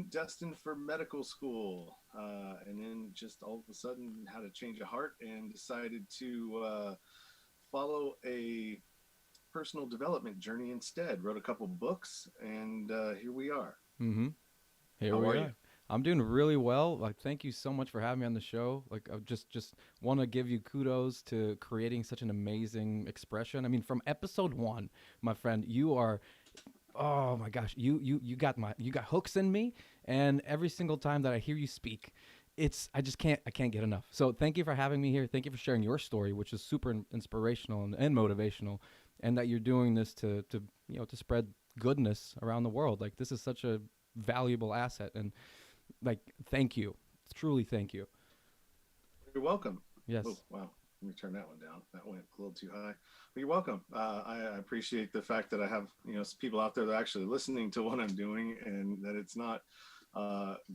destined for medical school, and then just all of a sudden had a change of heart and decided to follow a personal development journey instead. Wrote a couple books, and here we are. Mm-hmm. Here How we are you? are. I'm doing really well. Like, thank you so much for having me on the show. Like, I just want to give you kudos to creating such an amazing expression. I mean, from episode one, my friend, you are. Oh my gosh, you got hooks in me, and every single time that I hear you speak, I just can't get enough. So thank you for having me here. Thank you for sharing your story, which is super inspirational and motivational, and that you're doing this to to spread goodness around the world. Like, this is such a valuable asset, and like, thank you, truly thank you. You're welcome. Oh, Yes. wow. Let me turn that one down. That went a little too high. But you're welcome. I appreciate the fact that I have people out there that are actually listening to what I'm doing, and that it's not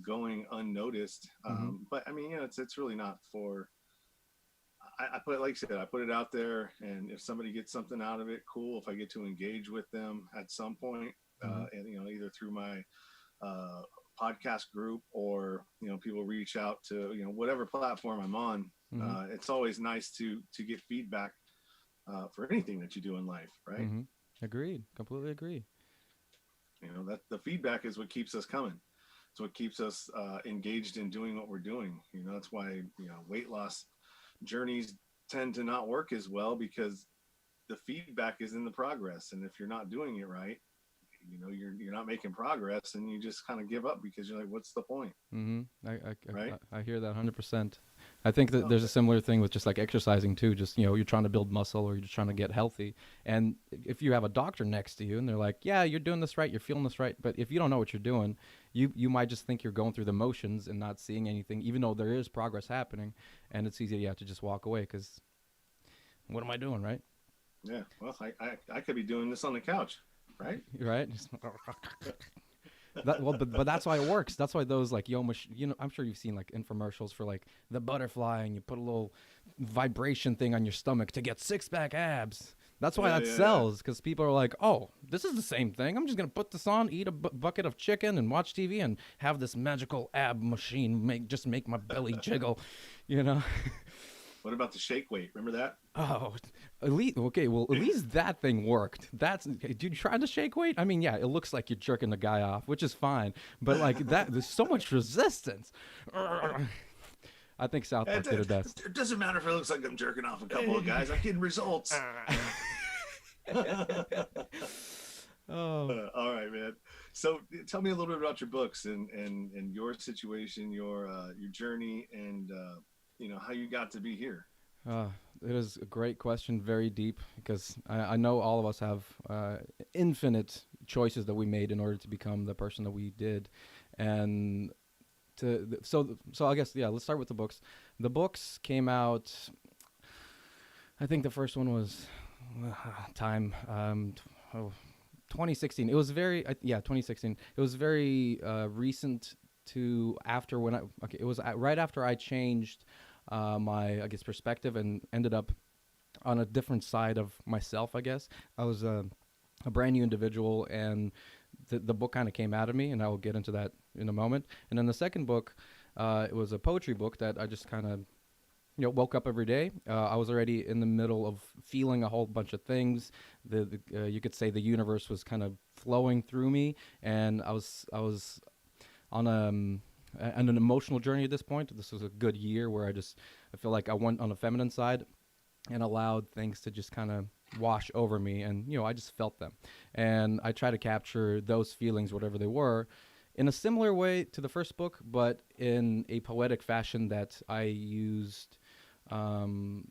going unnoticed. Mm-hmm. But I mean, it's really not for. I put it, like I said, I put it out there, and if somebody gets something out of it, cool. If I get to engage with them at some point, Mm-hmm. and either through my uh, podcast group, or people reach out to whatever platform I'm on. Mm-hmm. It's always nice to get feedback for anything that you do in life, right? Mm-hmm. Agreed. Completely agree. That the feedback is what keeps us coming. It's what keeps us engaged in doing what we're doing. That's why weight loss journeys tend to not work as well, because the feedback is in the progress, and if you're not doing it right, you're not making progress, and you just kind of give up because you're like, what's the point, Mm-hmm. right? I hear that 100%. I think that No, there's a similar thing with just like exercising too. Just you're trying to build muscle or you're just trying to get healthy, and if you have a doctor next to you and they're like, "Yeah, you're doing this right, you're feeling this right," but if you don't know what you're doing, you might just think you're going through the motions and not seeing anything, even though there is progress happening, and it's easy, yeah, to just walk away because what am I doing, right? yeah, well, I could be doing this on the couch, right? Right? But that's why it works. That's why those like I'm sure you've seen like infomercials for like the butterfly, and you put a little vibration thing on your stomach to get six pack abs. That's why Yeah, that yeah, yeah. sells, because people are like, oh, this is the same thing. I'm just gonna put this on, eat a bucket of chicken, and watch TV, and have this magical ab machine make my belly jiggle, you know. What about the shake weight? Remember that? Oh, at least okay. Well, at least that thing worked. Did you try the shake weight? I mean, yeah, it looks like you're jerking the guy off, which is fine. But like that, there's so much resistance. I think South it, Park did it best. it doesn't matter if it looks like I'm jerking off a couple of guys. I'm getting results. Oh, All right, man. So tell me a little bit about your books, and your situation, your journey, and how you got to be here. uh, it is a great question, very deep, because I know all of us have infinite choices that we made in order to become the person that we did, and so I guess, yeah. Let's start with the books. The books came out. I think the first one was time. Oh, 2016. It was very yeah, 2016. It was very recent to after when I okay. It was right after I changed my, I guess, perspective and ended up on a different side of myself. I guess I was a brand new individual, and the book kind of came out of me, and I will get into that in a moment. And then the second book, it was a poetry book that I just kind of woke up every day. I was already in the middle of feeling a whole bunch of things. You could say the universe was kind of flowing through me, and I was on an emotional journey at this point. This was a good year where I feel like I went on a feminine side and allowed things to just kind of wash over me, and I just felt them, and I try to capture those feelings, whatever they were, in a similar way to the first book, but in a poetic fashion that I used um,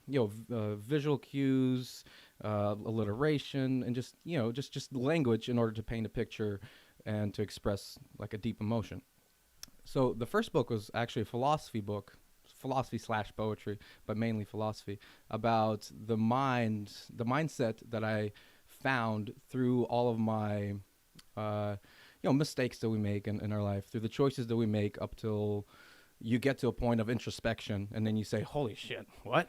visual cues, alliteration, and just language in order to paint a picture and to express like a deep emotion. So the first book was actually a philosophy book, philosophy slash poetry, but mainly philosophy, about the mindset that I found through all of my uh, mistakes that we make in our life, through the choices that we make up till you get to a point of introspection, and then you say, "Holy shit, what?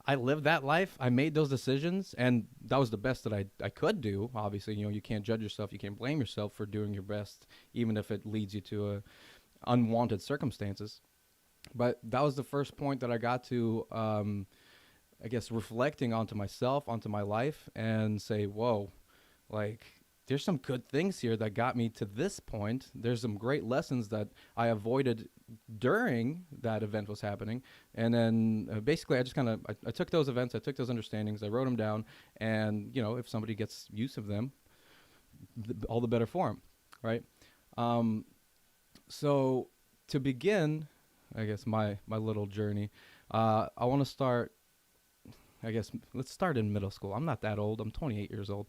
I lived that life. I made those decisions, and that was the best that I could do. Obviously, you can't judge yourself. You can't blame yourself for doing your best, even if it leads you to unwanted circumstances. But that was the first point that I got to, I guess, reflecting onto myself, onto my life, and say, whoa, like, there's some good things here that got me to this point. There's some great lessons that I avoided during that event was happening. And then basically I just kind of, I took those events, I took those understandings, I wrote them down, and, if somebody gets use of them, all the better for them, right? So to begin, I guess, my little journey, I want to start, I guess, let's start in middle school. I'm not that old. I'm 28 years old.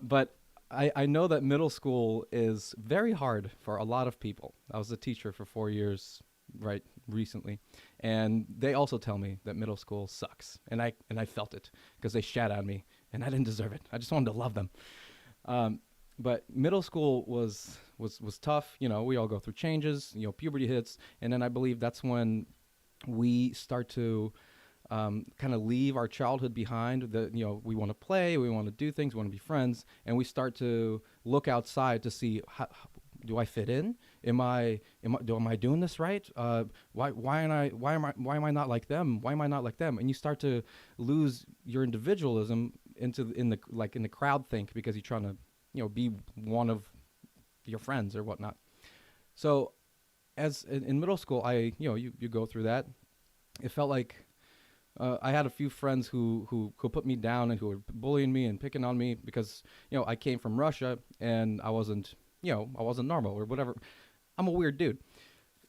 But I know that middle school is very hard for a lot of people. I was a teacher for 4 years, right, recently. And they also tell me that middle school sucks. And I felt it because they shat on me, and I didn't deserve it. I just wanted to love them. But middle school was tough. We all go through changes, puberty hits. And then I believe that's when we start to kind of leave our childhood behind. We want to play, we want to do things, we want to be friends, and we start to look outside to see, how do I fit in? Am I doing this right? Why am I not like them? Why am I not like them? And you start to lose your individualism in the crowd think, because you're trying to be one of your friends or whatnot. So as in middle school, you go through that. It felt like I had a few friends who put me down and who were bullying me and picking on me because, I came from Russia and I wasn't normal or whatever. I'm a weird dude.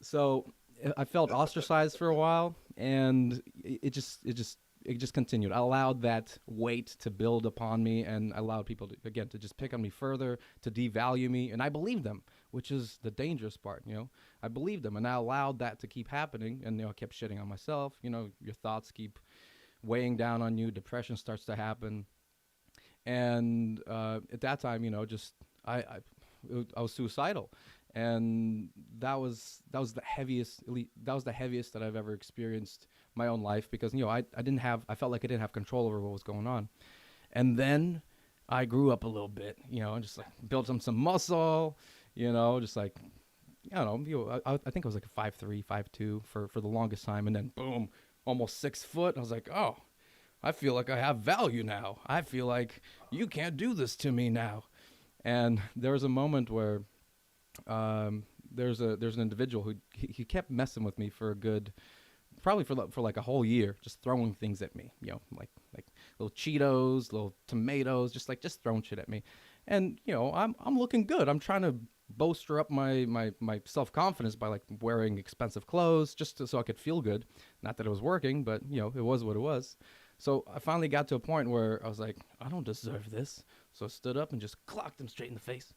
So I felt ostracized for a while, and it just continued. I allowed that weight to build upon me, and I allowed people to just pick on me further, to devalue me, and I believed them, which is the dangerous part. I believed them, and I allowed that to keep happening, and I kept shitting on myself. Your thoughts keep weighing down on you. Depression starts to happen, and at that time, I was suicidal, and that was the heaviest. That was the heaviest that I've ever experienced my own life, because I felt like I didn't have control over what was going on. And then I grew up a little bit, and just like built some muscle, just like, I don't know, I think I was like a 5'3", 5'2" for the longest time, and then boom, almost 6 foot. I was like, oh, I feel like I have value now. I feel like you can't do this to me now. And there was a moment where there's an individual who he kept messing with me for a good, probably for like a whole year, just throwing things at me, like little Cheetos, little tomatoes, just throwing shit at me. And I'm looking good. I'm trying to bolster up my self-confidence by like wearing expensive clothes just so I could feel good. Not that it was working, but it was what it was. So I finally got to a point where I was like, I don't deserve this. So I stood up and just clocked him straight in the face.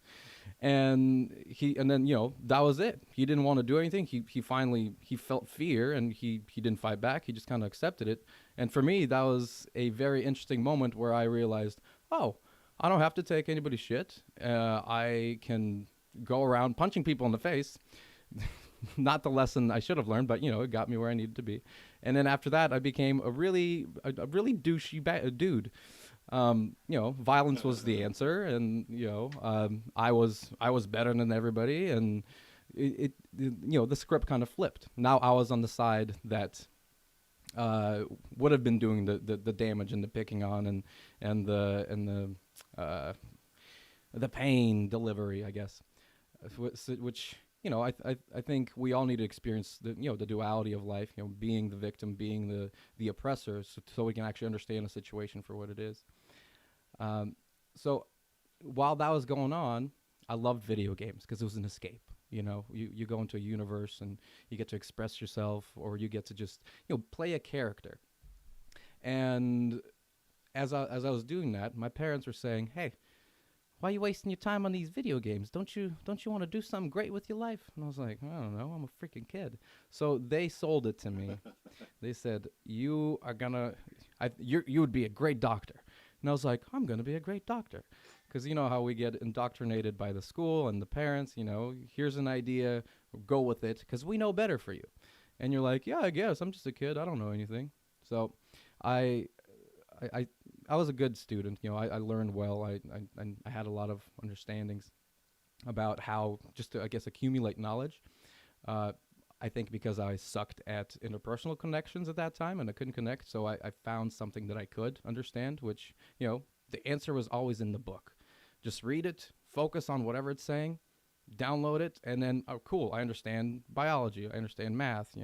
And then that was it. He didn't want to do anything. He finally felt fear, and he didn't fight back. He just kind of accepted it. And for me, that was a very interesting moment where I realized, oh, I don't have to take anybody's shit. I can go around punching people in the face. Not the lesson I should have learned, but it got me where I needed to be. And then after that, I became a really douchey dude. Violence was the answer, and I was better than everybody, and the script kind of flipped. Now I was on the side that would have been doing the damage and the picking on and the pain delivery, I guess, which I think we all need to experience the duality of life, being the victim, being the oppressor, so we can actually understand a situation for what it is. So while that was going on, I loved video games because it was an escape. You go into a universe and you get to express yourself, or you get to just play a character. And as I was doing that, my parents were saying, "Hey, why are you wasting your time on these video games? Don't you want to do something great with your life?" And I was like, I don't know, I'm a freaking kid. So they sold it to me. They said, you would be a great doctor. And I was like, I'm going to be a great doctor. Because you know how we get indoctrinated by the school and the parents, here's an idea, go with it, because we know better for you. And you're like, yeah, I guess, I'm just a kid, I don't know anything. So I I I, I was a good student. I learned well. I had a lot of understandings about how just to, I guess, accumulate knowledge. Uh, I think because I sucked at interpersonal connections at that time and I couldn't connect, so I found something that I could understand, which, the answer was always in the book. Just read it, focus on whatever it's saying, download it, and then, oh, cool, I understand biology, I understand math.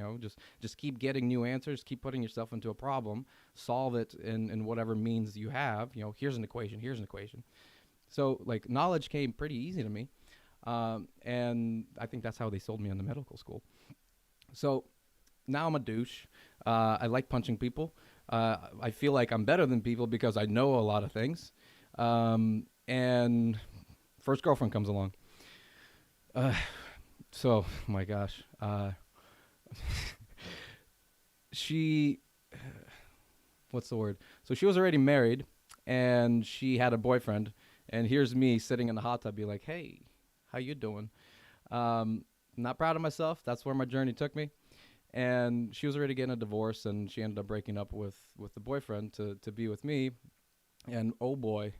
Just keep getting new answers, keep putting yourself into a problem, solve it in whatever means you have. Here's an equation, here's an equation. So, like, knowledge came pretty easy to me. And I think that's how they sold me into medical school. So now I'm a douche. I like punching people. I feel like I'm better than people because I know a lot of things. And first girlfriend comes along. So, my gosh. She, what's the word? So she was already married and she had a boyfriend. And here's me sitting in the hot tub, be like, hey, how you doing? Um, Not proud of myself. That's where my journey took me. And she was already getting a divorce, and she ended up breaking up with the boyfriend to be with me. And oh boy,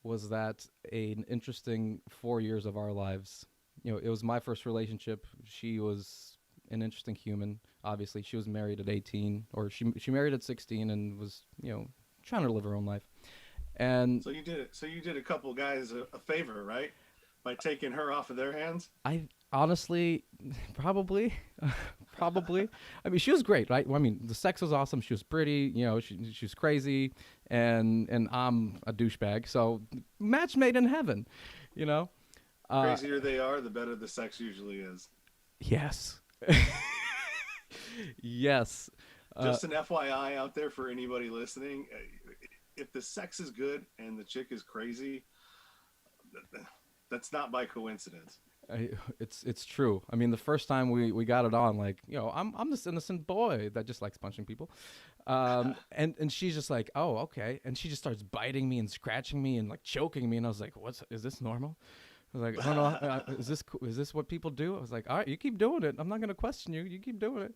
was that an interesting 4 years of our lives. It was my first relationship. She was an interesting human. Obviously, she was married at 18, or she married at 16, and was trying to live her own life. And So you did it. So you did a couple guys a favor, right? By taking her off of their hands. I honestly, probably, probably. I mean, she was great, right? Well, I mean, the sex was awesome. She was pretty. She was crazy, and I'm a douchebag. So match made in heaven, you know. Uh, Crazier they are, the better the sex usually is. yes, yes. Uh, Just an FYI out there for anybody listening: if the sex is good and the chick is crazy, that's not by coincidence. it's true. I mean, the first time we got it on, like, I'm this innocent boy that just likes punching people, and she's just like, oh, okay, and she just starts biting me and scratching me and like choking me, and I was like, is this normal? I was like, I don't know, is this what people do? I was like, all right, you keep doing it. I'm not gonna question you. You keep doing it.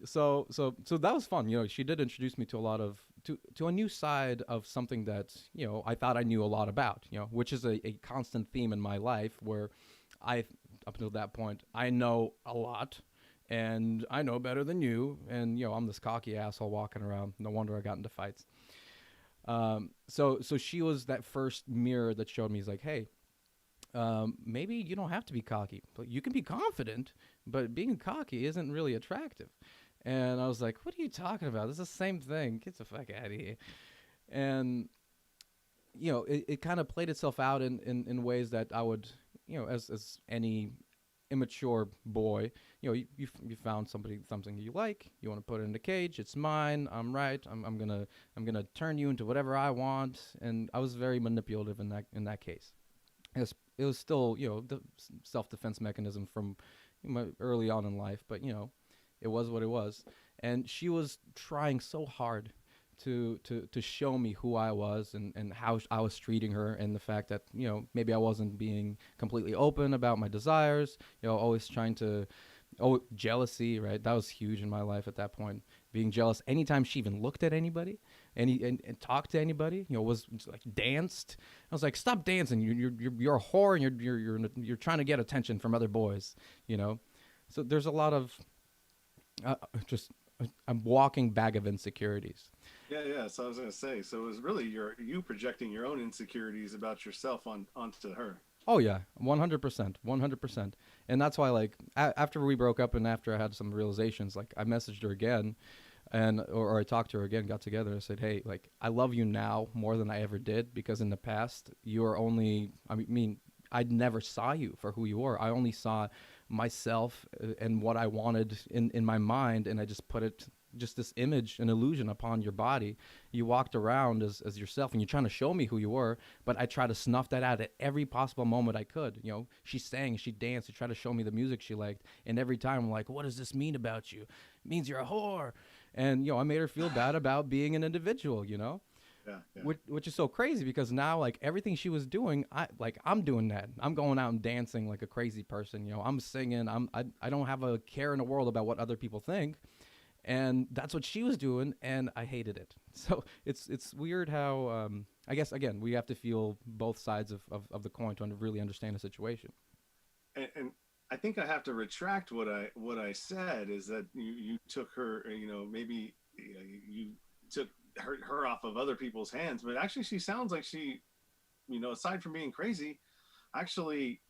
So that was fun. She did introduce me to a lot of to a new side of something that I thought I knew a lot about. Which is a constant theme in my life where I up until that point I know a lot and I know better than you, and I'm this cocky asshole walking around. No wonder I got into fights. So she was that first mirror that showed me. He's like, hey, maybe you don't have to be cocky, but you can be confident, but being cocky isn't really attractive. And I was like, what are you talking about? This is the same thing. Get the fuck out of here. And, it kind of played itself out in ways that I would, as any immature boy, you found something you like, you want to put it in the cage, it's mine, I'm right, I'm gonna turn you into whatever I want. And I was very manipulative in that case. It was still, the self-defense mechanism from early on in life, but it was what it was. And she was trying so hard to show me who I was, and how I was treating her, and the fact that maybe I wasn't being completely open about my desires. Always trying to. Oh, jealousy, right? That was huge in my life at that point. Being jealous anytime she even looked at anybody, and talked to anybody, was like danced. I was like, stop dancing! You're a whore, and you're trying to get attention from other boys, So there's a lot of just a walking bag of insecurities. Yeah, yeah. So I was gonna say, so it was really you projecting your own insecurities about yourself onto her. Oh yeah, 100%, 100%. And that's why, like, after we broke up and after I had some realizations, like, I messaged her again, or I talked to her again, got together, and I said, hey, like, I love you now more than I ever did, because in the past you were only, I mean, I never saw you for who you were. I only saw myself and what I wanted in my mind, and I just put it, just this image, an illusion upon your body. You walked around as yourself, and you're trying to show me who you were, but I tried to snuff that out at every possible moment I could. She sang, she danced, she tried to show me the music she liked, and every time I'm like, what does this mean about you? It means you're a whore. And I made her feel bad about being an individual. Yeah, yeah. Which is so crazy, because now, like, everything she was doing, I'm doing that. I'm going out and dancing like a crazy person. I'm singing. I don't have a care in the world about what other people think. and that's what she was doing, and I hated it. So it's weird how I guess again we have to feel both sides of the coin to really understand the situation. And I think I have to retract what I said is that you took her, maybe you took her off of other people's hands, but actually she sounds like she, aside from being crazy, actually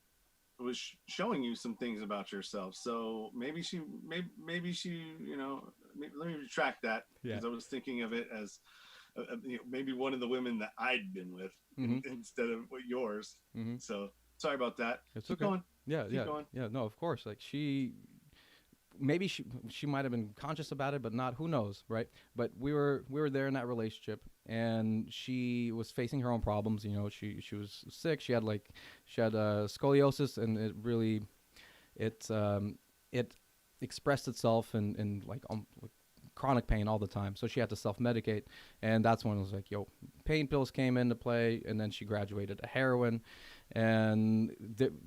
was showing you some things about yourself. So maybe she, let me retract that, Yeah. because I was thinking of it as maybe one of the women that I'd been with Mm-hmm. instead of yours. Mm-hmm. So sorry about that. It's Keep okay. going. Yeah, Keep yeah, going. yeah. No, of course. Like maybe she might have been conscious about it, but not. Who knows, right? But we were there in that relationship, and she was facing her own problems. She was sick. She had scoliosis, and it expressed itself in like chronic pain all the time. So she had to self medicate, and that's when it was like, yo, pain pills came into play, and then she graduated to heroin, and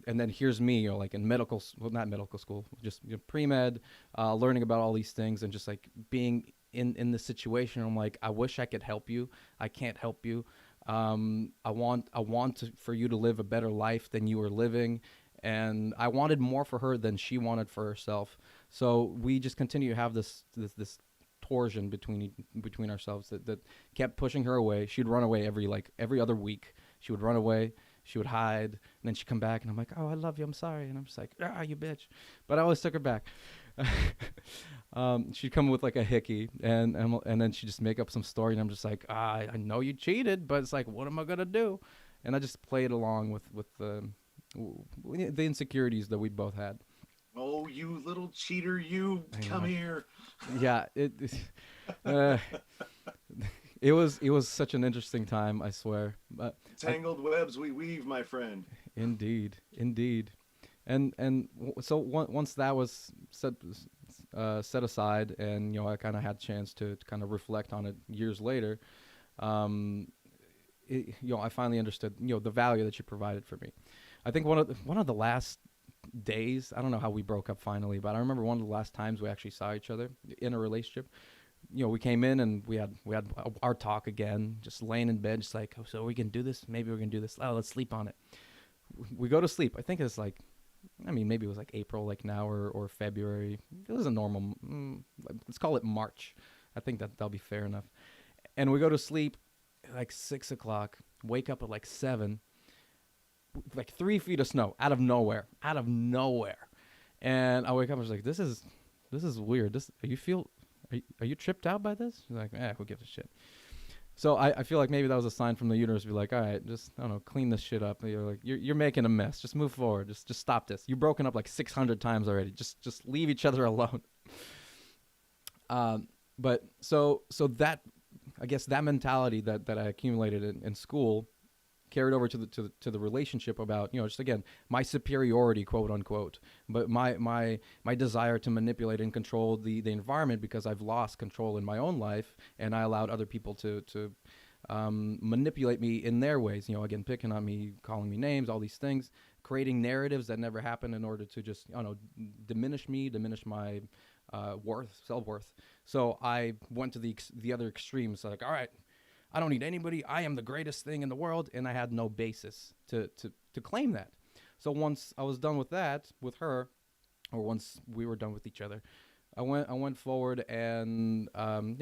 then here's me, like in well, not medical school, just pre med, learning about all these things, and just like being in this situation. I'm like, I wish I could help you. I can't help you. I want for you to live a better life than you were living, and I wanted more for her than she wanted for herself. So we just continue to have this torsion between ourselves that kept pushing her away. She'd run away every other week. She would run away. She would hide, and then she'd come back, and I'm like, "Oh, I love you. I'm sorry." And I'm just like, "Ah, you bitch," but I always took her back. She'd come with like a hickey, and then she'd just make up some story, and I'm just like, I know you cheated, but it's like, what am I gonna do? And I just played along with the insecurities that we both had. Oh, you little cheater! You I come know. here. Yeah, uh, it was such an interesting time, I swear. But Tangled webs we weave, my friend. indeed, so once that was set aside, and I kind of had a chance to kind of reflect on it years later. Um, I finally understood the value that she provided for me. I think one of the last days, I don't know how we broke up finally, but I remember one of the last times we actually saw each other in a relationship. We came in and we had our talk again, just laying in bed, just like, oh, so we can do this. Maybe we can do this. Oh, let's sleep on it. We go to sleep. I think it's like, I mean, maybe it was like April, like now, or February. It was a normal. Let's call it March. I think that'll be fair enough. And we go to sleep at like 6 o'clock. Wake up at like 7. Like 3 feet of snow out of nowhere. And I wake up and I was like, this is weird. Are you tripped out by this? She's like, who gives a shit? So I feel like maybe that was a sign from the universe to be like, all right, just, I don't know, clean this shit up. You're making a mess. Just move forward. Just stop this. You've broken up like 600 times already. Just leave each other alone. But so that, I guess that mentality that I accumulated in school carried over to the relationship about, just again, my superiority, quote unquote, but my desire to manipulate and control the environment, because I've lost control in my own life, and I allowed other people to manipulate me in their ways, again, picking on me, calling me names, all these things, creating narratives that never happened in order to just, diminish my self-worth. So I went to the other extremes. So like, all right, I don't need anybody. I am the greatest thing in the world, and I had no basis to claim that. So once I was done with that with her, or once we were done with each other, I went forward and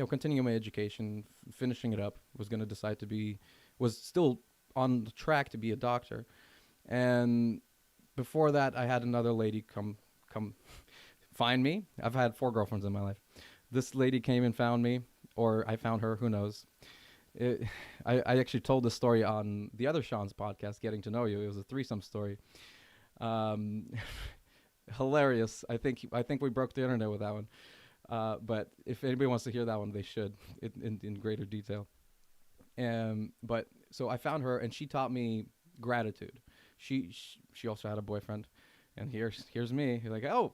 continuing my education, finishing it up. Was still on the track to be a doctor, and before that, I had another lady come find me. I've had 4 girlfriends in my life. This lady came and found me, or I found her. Who knows? I actually told this story on the other Sean's podcast, Getting to Know You. It was a threesome story. Hilarious. I think we broke the internet with that one. But if anybody wants to hear that one, they should in greater detail. But so I found her, and she taught me gratitude. She also had a boyfriend, and here's me. You're like, oh,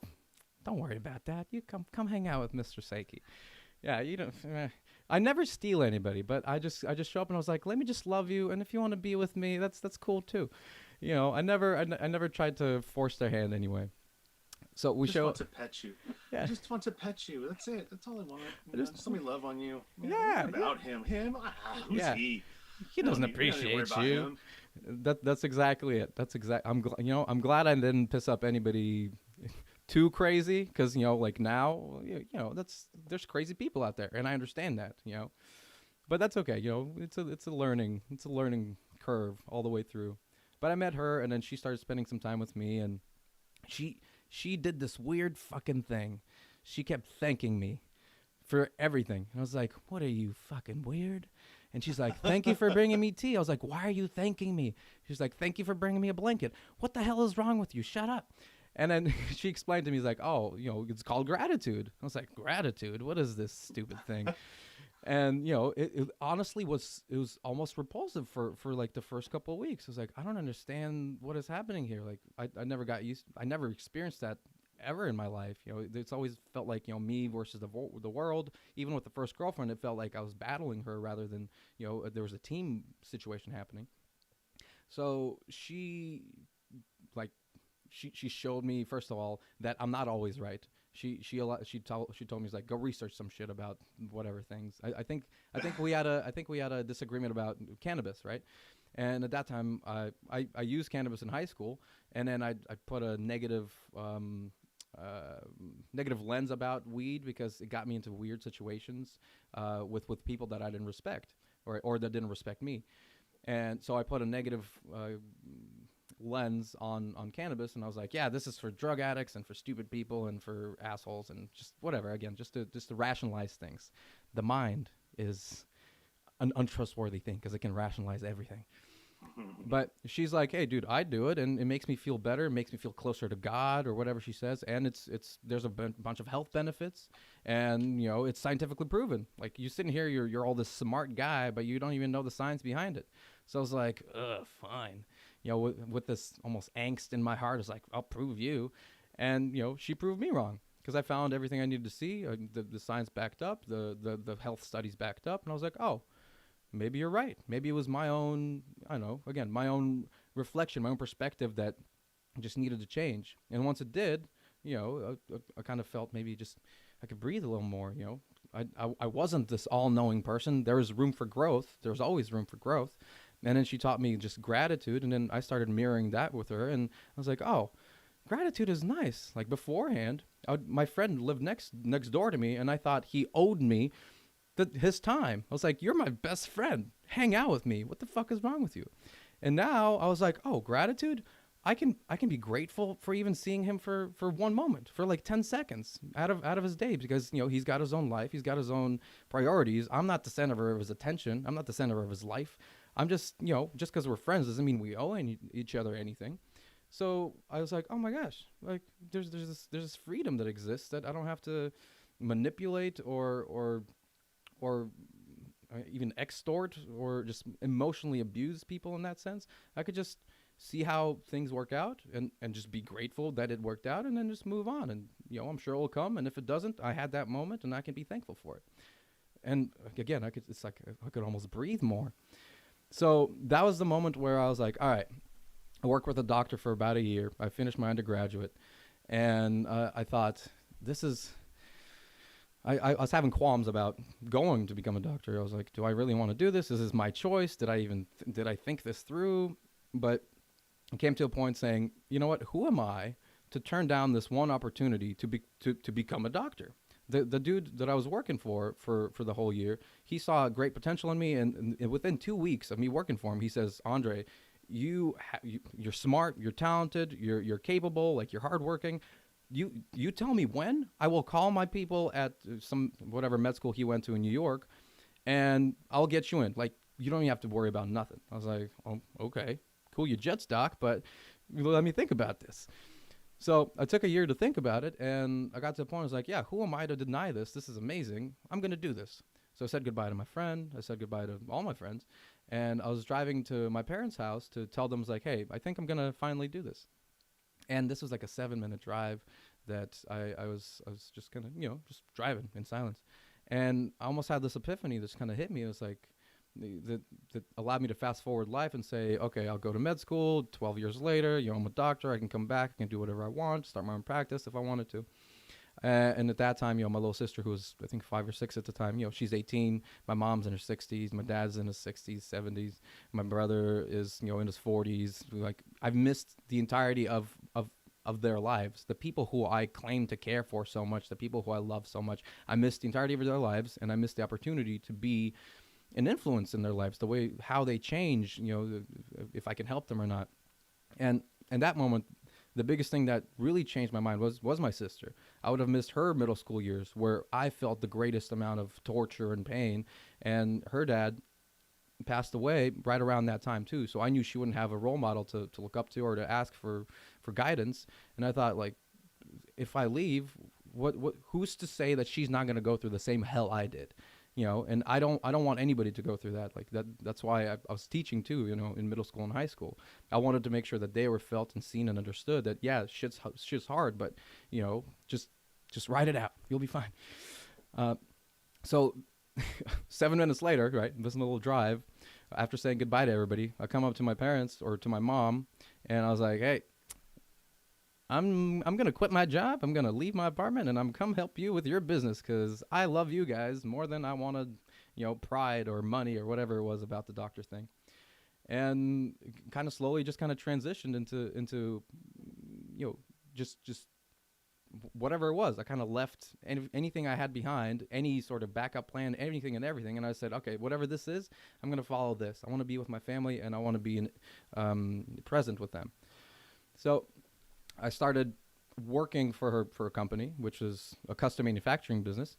don't worry about that. You come hang out with Mr. Psyche. Yeah, you don't. I never steal anybody, but I just show up and I was like, let me just love you, and if you want to be with me, that's cool too. I never tried to force their hand anyway. So we Just show, want to pet you. I yeah, just want to pet you. That's it. That's all I want. I just, Just let me love on you. Yeah, yeah, what yeah, about him? Him? Who's yeah. he? He doesn't We don't need to worry appreciate about you. him. That's exactly it. I'm glad I didn't piss up anybody too crazy, because like now, there's crazy people out there, and I understand that, but that's okay. It's a learning curve all the way through. But I met her, and then she started spending some time with me, and she she did this weird fucking thing. She kept thanking me for everything. And I was like, "What are you, fucking weird?" And she's like, "Thank you for bringing me tea." I was like, "Why are you thanking me?" She's like, "Thank you for bringing me a blanket." What the hell is wrong with you? Shut up. And then she explained to me, he's like, "Oh, it's called gratitude." I was like, "Gratitude? What is this stupid thing?" And it honestly was almost repulsive for like the first couple of weeks. I was like, I don't understand what is happening here. Like I never experienced that ever in my life. It's always felt like me versus the world. Even with the first girlfriend, it felt like I was battling her rather than there was a team situation happening. So like she showed me, first of all, that I'm not always right. She told me, she's like, go research some shit about whatever things. I think we had a disagreement about cannabis, right? And at that time, I used cannabis in high school, and then I put a negative lens about weed because it got me into weird situations with people that I didn't respect, or that didn't respect me. And so I put a negative lens on cannabis, and I was like, yeah, this is for drug addicts and for stupid people and for assholes and just whatever. Again, just to rationalize things. The mind is an untrustworthy thing because it can rationalize everything. But she's like, hey, dude, I do it, and it makes me feel better. It makes me feel closer to God, or whatever she says. And there's a bunch of health benefits, and it's scientifically proven. Like, you sitting here, you're all this smart guy, but you don't even know the science behind it. So I was like, ugh, fine. With this almost angst in my heart, it's like, I'll prove you. And she proved me wrong because I found everything I needed to see. The science backed up, the health studies backed up, and I was like, oh, maybe you're right. Maybe it was my own, I don't know, again, my own reflection, my own perspective that just needed to change. And once it did, I kind of felt maybe just I could breathe a little more. I wasn't this all-knowing person. There was room for growth. There was always room for growth. And then she taught me just gratitude, and then I started mirroring that with her, and I was like, oh, gratitude is nice. Like, beforehand, my friend lived next door to me, and I thought he owed me his time. I was like, you're my best friend. Hang out with me. What the fuck is wrong with you? And now I was like, oh, gratitude. I can be grateful for even seeing him for 1 moment, for like 10 seconds out of his day, because he's got his own life, he's got his own priorities. I'm not the center of his attention. I'm not the center of his life. I'm just just because we're friends doesn't mean we owe each other anything. So I was like, oh my gosh, like there's this freedom that exists that I don't have to manipulate or even extort or just emotionally abuse people in that sense. I could just see how things work out and just be grateful that it worked out, and then just move on. And I'm sure it will come. And if it doesn't, I had that moment, and I can be thankful for it. And again, it's like I could almost breathe more. So that was the moment where I was like, all right, I worked with a doctor for about a year. I finished my undergraduate, and I thought, this is. I was having qualms about going to become a doctor. I was like, do I really want to do this? Is this my choice? Did I think this through? But I came to a point saying, you know what? Who am I to turn down this one opportunity to become a doctor? The dude that I was working for the whole year, he saw great potential in me, and within 2 weeks of me working for him, he says, Andre, you're smart, you're talented, you're capable, like you're hardworking. You tell me when. I will call my people at some whatever med school he went to in New York, and I'll get you in. Like, you don't even have to worry about nothing. I was like, oh, okay, cool, you jet stock, but let me think about this. So I took a year to think about it, and I got to the point I was like, yeah, who am I to deny this? This is amazing. I'm going to do this. So I said goodbye to my friend. I said goodbye to all my friends. And I was driving to my parents' house to tell them, like, hey, I think I'm going to finally do this. And this was like a 7-minute drive that I was just kind of, just driving in silence. And I almost had this epiphany that's kind of hit me. It was like, that allowed me to fast forward life and say, okay, I'll go to med school. 12 years later, I'm a doctor. I can come back. I can do whatever I want. Start my own practice if I wanted to. And at that time, my little sister, who was I think 5 or 6 at the time, she's 18. My mom's in her 60s. My dad's in his 60s, 70s. My brother is in his 40s. Like, I've missed the entirety of their lives. The people who I claim to care for so much, the people who I love so much, I missed the entirety of their lives, and I missed the opportunity to be an influence in their lives, the way how they change, if I can help them or not. And in that moment, the biggest thing that really changed my mind was my sister. I would have missed her middle school years where I felt the greatest amount of torture and pain, and her dad passed away right around that time too. So I knew she wouldn't have a role model to look up to or to ask for guidance. And I thought, like, if I leave, what who's to say that she's not going to go through the same hell I did? And I don't want anybody to go through that. Like that's why I was teaching too, in middle school and high school. I wanted to make sure that they were felt and seen and understood that, yeah, shit's hard, but just ride it out. You'll be fine. So 7 minutes later, right, this little drive, after saying goodbye to everybody, I come up to my parents or to my mom, and I was like, hey, I'm gonna quit my job. I'm gonna leave my apartment, and I'm come help you with your business because I love you guys more than I wanted, pride or money or whatever it was about the doctor thing. And kind of slowly, just kind of transitioned into just whatever it was. I kind of left anything I had behind, any sort of backup plan, anything and everything, and I said, okay, whatever this is, I'm gonna follow this. I want to be with my family, and I want to be present with them. So I started working for a company, which is a custom manufacturing business.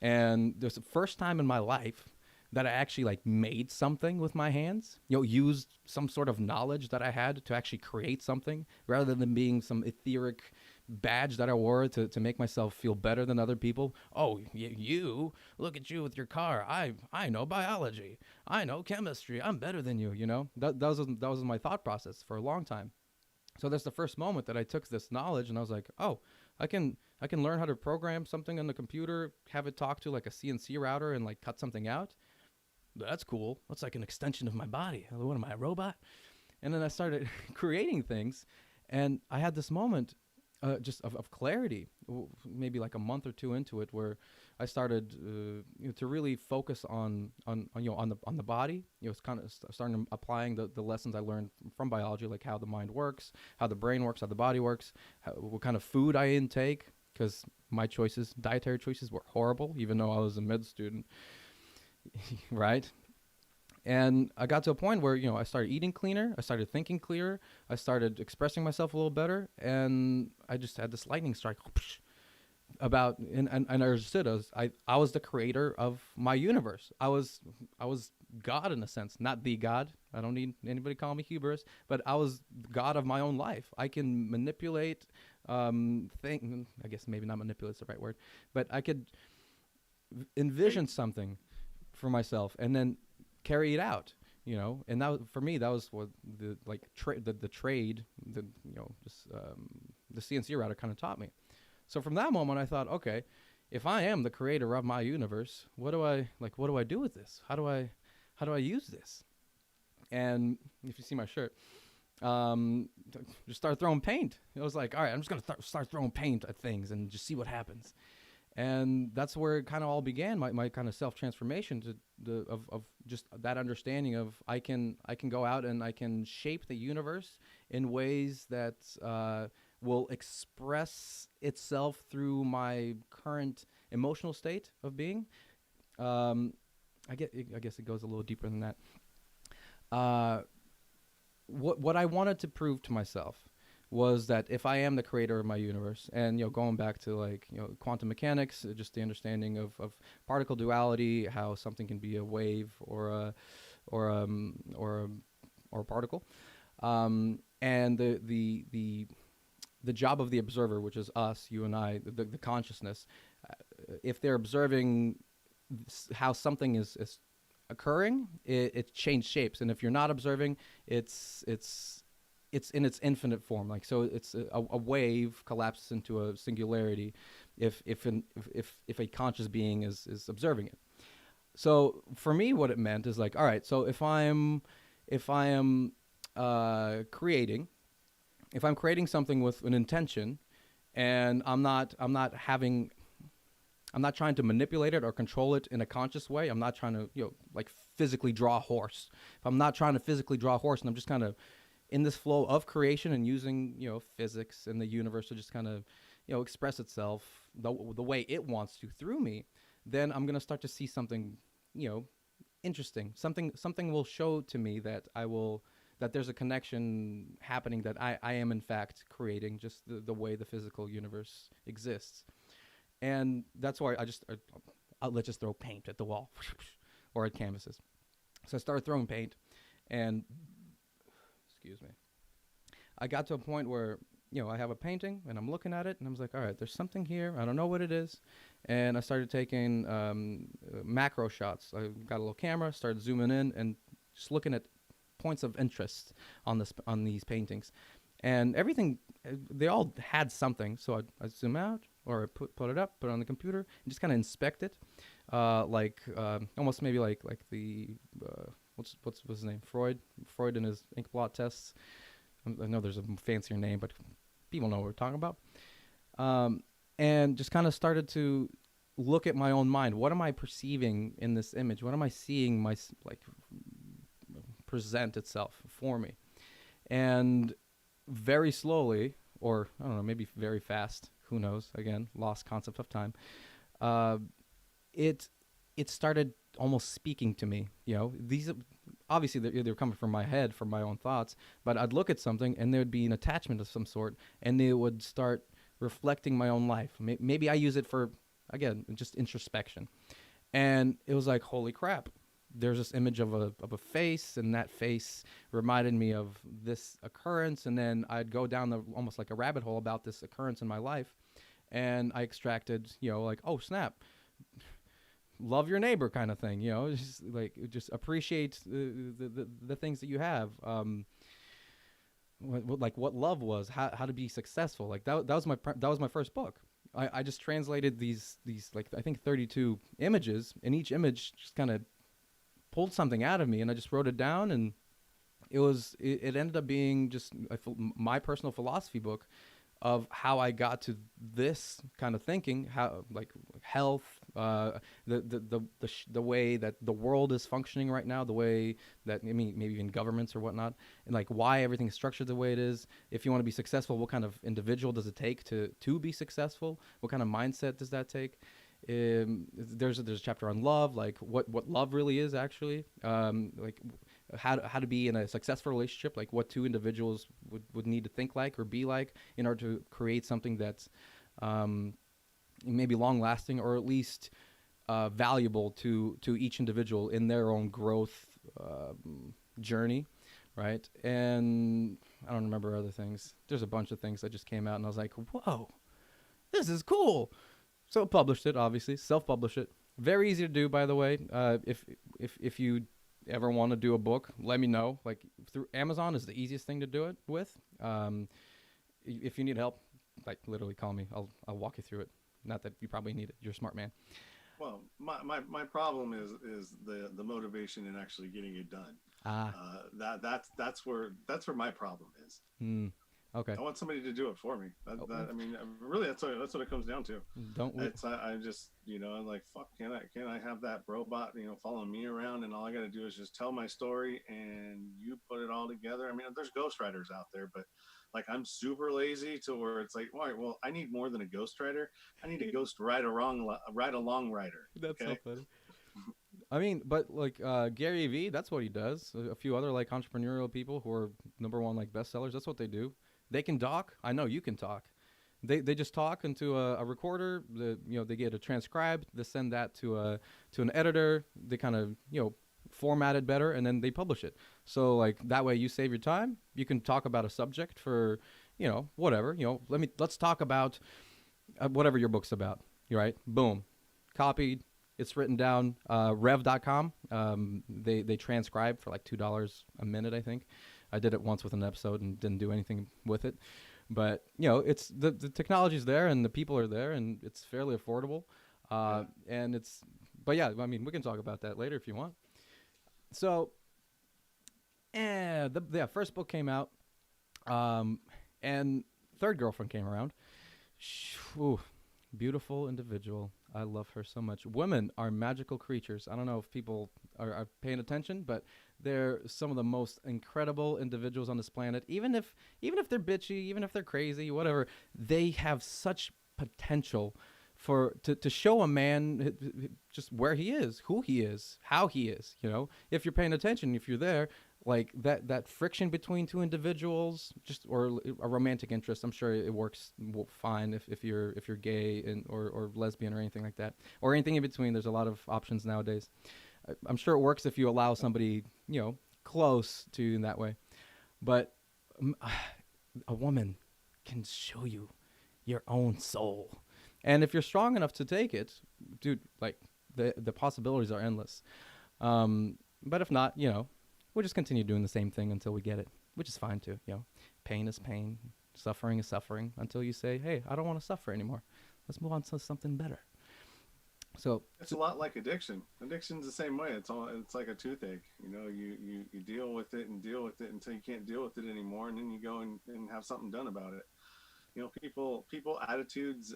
And there's the first time in my life that I actually like made something with my hands, used some sort of knowledge that I had to actually create something rather than being some etheric badge that I wore to make myself feel better than other people. Oh, you look at you with your car. I know biology. I know chemistry. I'm better than you. That was my thought process for a long time. So that's the first moment that I took this knowledge and I was like, oh, I can learn how to program something on the computer, have it talk to like a CNC router and like cut something out. That's cool. That's like an extension of my body. What am I, a robot? And then I started creating things, and I had this moment just of clarity, maybe like a month or two into it, where I started to really focus on the body. It's kind of starting applying the lessons I learned from biology, like how the mind works, how the brain works, how the body works, what kind of food I intake, because my dietary choices were horrible, even though I was a med student, right? And I got to a point where, I started eating cleaner. I started thinking clearer. I started expressing myself a little better. And I just had this lightning strike about, and I understood I was the creator of my universe. I was God in a sense, not the God. I don't need anybody calling me hubris, but I was God of my own life. I can manipulate, I guess maybe not manipulate is the right word, but I could envision something for myself and then carry it out, and that for me, that was what the trade, the CNC router kind of taught me. So from that moment, I thought, okay, if I am the creator of my universe, what do I do with this? How do I use this? And if you see my shirt, just start throwing paint. It was like, all right, I'm just gonna start throwing paint at things and just see what happens. And that's where it kind of all began, my kind of self-transformation of just that understanding of I can go out and I can shape the universe in ways that will express itself through my current emotional state of being. I guess it goes a little deeper than that. What I wanted to prove to myself was that if I am the creator of my universe, and going back to quantum mechanics, just the understanding of particle duality, how something can be a wave or a particle, and the job of the observer, which is us, you and I, the consciousness, if they're observing how something is occurring, it changed shapes, and if you're not observing, it's in its infinite form. Like, so it's a wave collapses into a singularity if a conscious being is observing it. So for me, what it meant is like, all right, so if I am creating, if I'm creating something with an intention, and I'm not trying to manipulate it or control it in a conscious way. I'm not trying to, like physically draw a horse. If I'm not trying to physically draw a horse, and I'm just kind of in this flow of creation and using, physics and the universe to just kind of, express itself the way it wants to through me, then I'm gonna start to see something, you know, interesting. Something will show to me that there's a connection happening, that I am in fact creating just the way the physical universe exists. And that's why let's just throw paint at the wall or at canvases. So I started throwing paint, and excuse me, I got to a point where I have a painting and I'm looking at it and I was like, all right, there's something here. I don't know what it is, and I started taking macro shots. I got a little camera, started zooming in and just looking at points of interest on these paintings, and everything, they all had something. So I zoom out, or I put it up, put it on the computer, and just kind of inspect it, almost maybe like the what's his name, Freud and his ink blot tests. I know there's a fancier name, but people know what we're talking about. And just kind of started to look at my own mind. What am I perceiving in this image? What am I seeing present itself for me? And very slowly, or I don't know, maybe very fast, who knows? Again, lost concept of time. It started almost speaking to me. These obviously they're coming from my head, from my own thoughts. But I'd look at something, and there would be an attachment of some sort, and it would start reflecting my own life. Maybe I use it for, again, just introspection. And it was like, holy crap! There's this image of a face, and that face reminded me of this occurrence. And then I'd go down almost like a rabbit hole about this occurrence in my life, and I extracted, like, oh snap, love your neighbor kind of thing, just appreciate the things that you have. What love was, how to be successful. Like that was my first book. I just translated these like I think 32 images, and each image just kind of pulled something out of me, and I just wrote it down, and it ended up being just my personal philosophy book of how I got to this kind of thinking, how like health, the way that the world is functioning right now, the way that maybe even governments or whatnot, and like why everything is structured the way it is. If you want to be successful, what kind of individual does it take to be successful? What kind of mindset does that take? There's a chapter on love, like what love really is actually, like how to be in a successful relationship, like what two individuals would need to think like or be like in order to create something that's maybe long lasting, or at least valuable to each individual in their own growth journey, right? And I don't remember other things. There's a bunch of things that just came out, and I was like, whoa, this is cool. So published it, obviously, self-published it. Very easy to do, by the way. If you ever want to do a book, let me know. Like through Amazon is the easiest thing to do it with. If you need help, like literally call me. I'll walk you through it. Not that you probably need it. You're a smart man. Well, my problem is the motivation in actually getting it done. That's where my problem is. Okay. I want somebody to do it for me. I mean, really, that's what it comes down to. Don't we? I just, I'm like, fuck, can I have that robot, following me around, and all I got to do is just tell my story, and you put it all together. I mean, there's ghostwriters out there, but like I'm super lazy to where it's like, all right, well, I need more than a ghostwriter. I need a ghost ride along writer. That's okay? So funny. I mean, but like Gary Vee, that's what he does. A few other like entrepreneurial people who are #1 like bestsellers, that's what they do. They can talk. I know you can talk. They just talk into a recorder. They get a transcribed. They send that to an editor. They kind of format it better, and then they publish it. So like that way you save your time. You can talk about a subject for whatever. Let's talk about whatever your book's about. Right? Boom, copied. It's written down. Rev.com. They transcribe for like $2 a minute, I think. I did it once with an episode and didn't do anything with it. But, it's the technology's there and the people are there, and it's fairly affordable. And it's But yeah, I mean, we can talk about that later if you want. So, the first book came out, um, and third girlfriend came around. Ooh, beautiful individual. I love her so much. Women are magical creatures. I don't know if people are paying attention, but they're some of the most incredible individuals on this planet. Even if they're bitchy, even if they're crazy, whatever, they have such potential to show a man just where he is, who he is, how he is. If you're paying attention, if you're there, like that friction between two individuals, just or a romantic interest. I'm sure it works fine if you're gay and or lesbian or anything like that, or anything in between. There's a lot of options nowadays. I'm sure it works if you allow somebody close to you in that way. But um, a woman can show you your own soul, and if you're strong enough to take it, dude, like the possibilities are endless. But if not, we'll just continue doing the same thing until we get it, which is fine too. Pain is pain, suffering is suffering until you say, "Hey, I don't want to suffer anymore. Let's move on to something better." So It's a lot like addiction. Addiction's the same way. It's like a toothache. You deal with it and deal with it until you can't deal with it anymore, and then you go and have something done about it. People attitudes,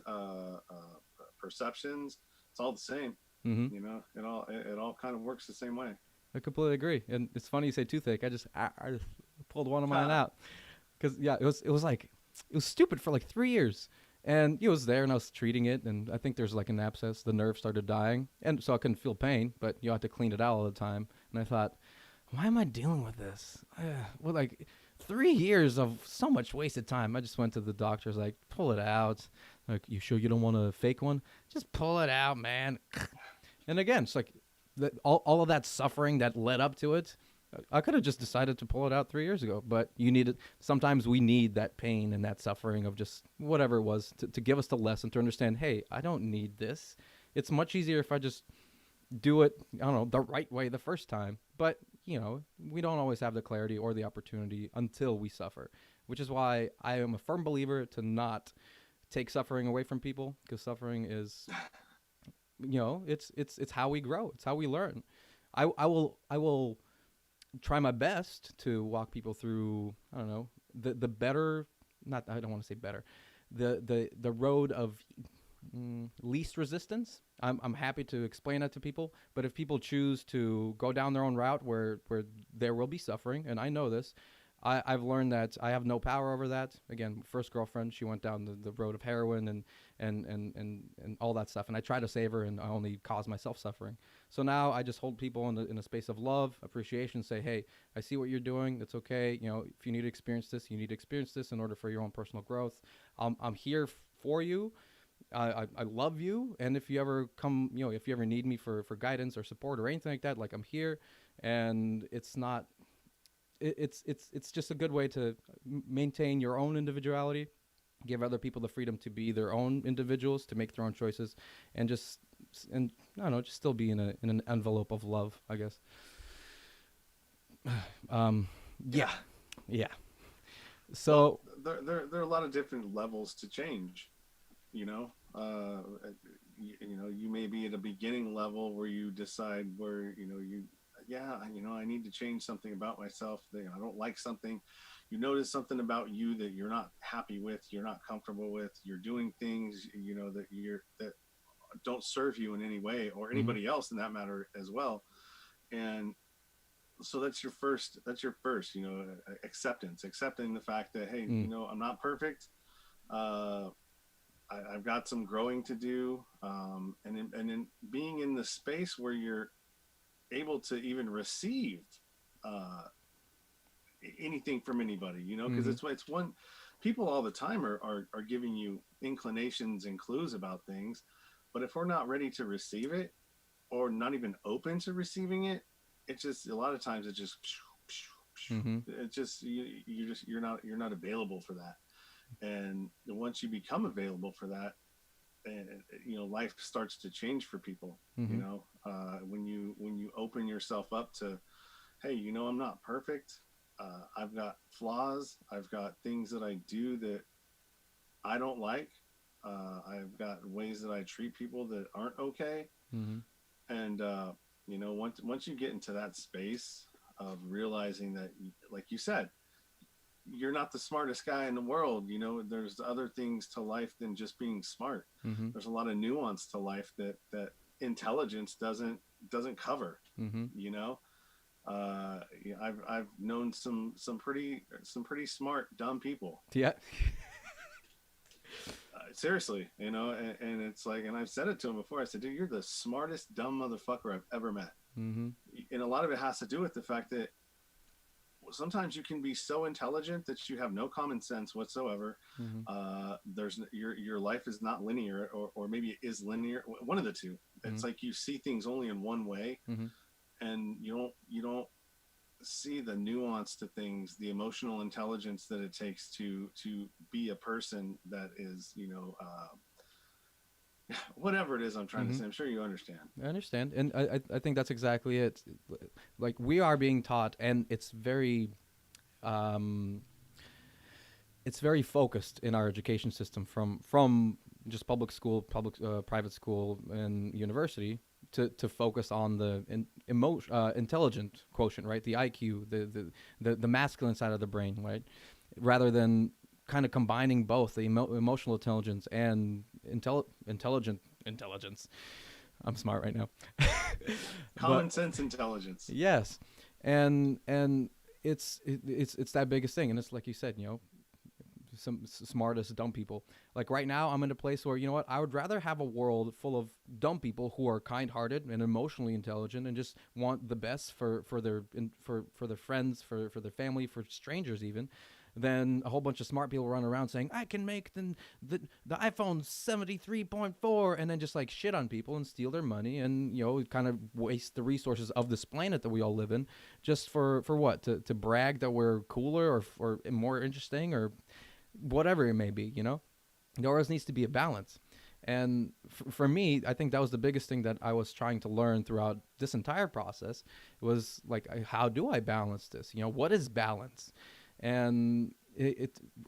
perceptions, it's all the same. hmm It all kind of works the same way. I completely agree, and it's funny you say toothache. I just pulled one of mine Ha. out because yeah, it was stupid for like 3 years, and it was there, and I was treating it, and I think there's like an abscess. The nerve started dying, and so I couldn't feel pain, but you had to clean it out all the time. And I thought, why am I dealing with this? Well, like 3 years of so much wasted time. I just went to the doctor's, like, pull it out. Like, you sure you don't want a fake one? Just pull it out, man. And again, it's like all of that suffering that led up to it. I could have just decided to pull it out 3 years ago, but you need it. Sometimes we need that pain and that suffering of just whatever it was to give us the lesson to understand, hey, I don't need this. It's much easier if I just do it, I don't know, the right way the first time. But, we don't always have the clarity or the opportunity until we suffer, which is why I am a firm believer to not take suffering away from people, because suffering is, it's how we grow. It's how we learn. I will try my best to walk people through, I don't know, the better, not, I don't want to say better, the road of least resistance. I'm happy to explain that to people, but if people choose to go down their own route where there will be suffering, and I know this, I've learned that I have no power over that. Again, first girlfriend, she went down the road of heroin and all that stuff, and I try to save her, and I only cause myself suffering. So now I just hold people in a space of love, appreciation, say, hey, I see what you're doing. It's okay. If you need to experience this, you need to experience this in order for your own personal growth. I'm here for you. I love you, and if you ever come, if you ever need me for guidance or support or anything like that, like, I'm here. And it's not, it's just a good way to maintain your own individuality, give other people the freedom to be their own individuals, to make their own choices, and I don't know, just still be in an envelope of love, I guess. um, yeah, Yeah. yeah. Well, So, there are a lot of different levels to change. You know, you may be at a beginning level where you decide where yeah, I need to change something about myself. That I don't like something. You notice something about you that you're not happy with, you're not comfortable with. You're doing things, that don't serve you in any way, or hmm anybody else in that matter as well. And so that's your first acceptance, accepting the fact that, hey, mm, I'm not perfect. uh I've got some growing to do, and in being in the space where you're able to even receive uh, anything from anybody, because hmm it's one. People all the time are giving you inclinations and clues about things, but if we're not ready to receive it, or not even open to receiving it, it just, a lot of times it just, hmm it just, you're not available for that. And once you become available for that, and life starts to change for people. hmm When you open yourself up to, hey, I'm not perfect. I've got flaws. I've got things that I do that I don't like. I've got ways that I treat people that aren't okay. hmm And once you get into that space of realizing that, like you said, you're not the smartest guy in the world. There's other things to life than just being smart. Mm-hmm. There's a lot of nuance to life that intelligence doesn't cover. Mm-hmm. You know, I've known some pretty smart dumb people. Yeah. Seriously, and it's like, and I've said it to him before. I said, dude, you're the smartest dumb motherfucker I've ever met. Mm-hmm. And a lot of it has to do with the fact that sometimes you can be so intelligent that you have no common sense whatsoever. Mm-hmm. There's your life is not linear, or maybe it is linear. One of the two. It's Mm-hmm. like you see things only in one way, Mm-hmm. and you don't see the nuance to things, the emotional intelligence that it takes to be a person that is, whatever it is I'm trying to Mm-hmm. say. I'm sure you understand. I understand, and I think that's exactly it. Like, we are being taught, and um, it's very focused in our education system, from just public school, private school, and university, to focus on the intelligent quotient, right? The IQ, the masculine side of the brain, right? Rather than kind of combining both the emotional intelligence and intelligent intelligence. I'm smart right now. Common But sense intelligence. yes, and it's that biggest thing, and it's like you said, some smartest dumb people. Like, right now, I'm in a place where, you know what, I would rather have a world full of dumb people who are kind-hearted and emotionally intelligent and just want the best for their friends, for their family, for strangers even, than a whole bunch of smart people running around saying, I can make the iPhone 73.4, and then just like shit on people and steal their money, and kind of waste the resources of this planet that we all live in, just for what, to brag that we're cooler or more interesting, or whatever it may be. There always needs to be a balance. And for me, I think that was the biggest thing that I was trying to learn throughout this entire process, was like, how do I balance this? What is balance? And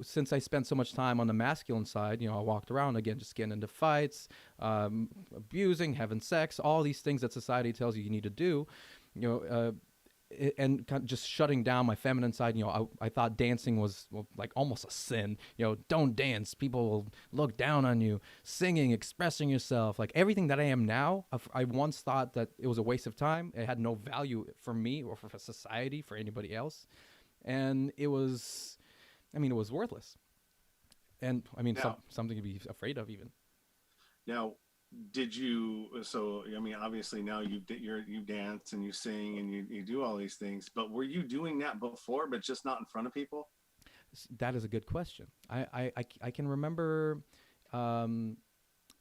since I spent so much time on the masculine side, I walked around, again, just getting into fights, abusing, having sex, all these things that society tells you need to do, and kind of just shutting down my feminine side. I thought dancing was, well, like, almost a sin. Don't dance, people will look down on you. Singing, expressing yourself, like everything that I am now, I once thought that it was a waste of time. It had no value for me or for society, for anybody else. And it was worthless. And Now, something to be afraid of even. now, did you? So, I mean, obviously now you dance and you sing and you do all these things. But were you doing that before, but just not in front of people? That is a good question. I can remember, and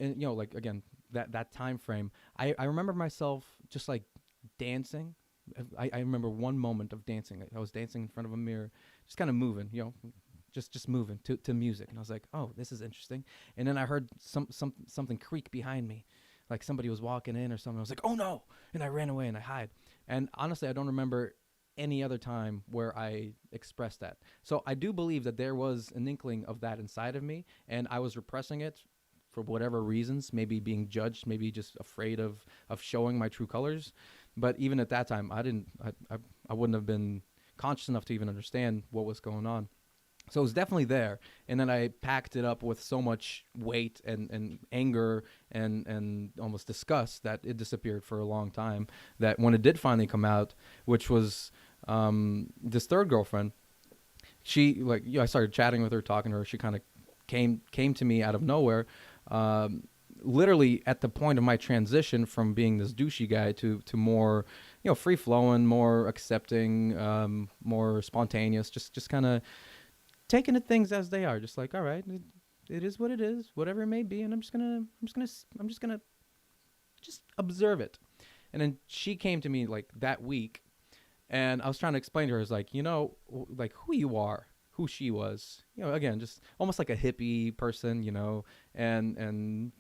like, again, that time frame. I remember myself just like dancing. I remember one moment of dancing. I was dancing in front of a mirror, just kind of moving, just moving to music, and I was like, oh, this is interesting. And then I heard something creak behind me, like somebody was walking in or something. I was like, oh no, and I ran away and I hid. And honestly, I don't remember any other time where I expressed that. So I do believe that there was an inkling of that inside of me, and I was repressing it for whatever reasons, maybe being judged, maybe just afraid of showing my true colors. But even at that time, I wouldn't have been conscious enough to even understand what was going on. So it was definitely there. And then I packed it up with so much weight and anger and almost disgust that it disappeared for a long time. That when it did finally come out, which was this third girlfriend, she, like, I started chatting with her, talking to her. She kind of came to me out of nowhere, literally at the point of my transition from being this douchey guy to more, free flowing, more accepting, more spontaneous, just kind of taking the things as they are, just like, all right, it is what it is, whatever it may be, and I'm just gonna just observe it. And then she came to me like that week, and I was trying to explain to her, like, like who you are, who she was, again, just almost like a hippie person, and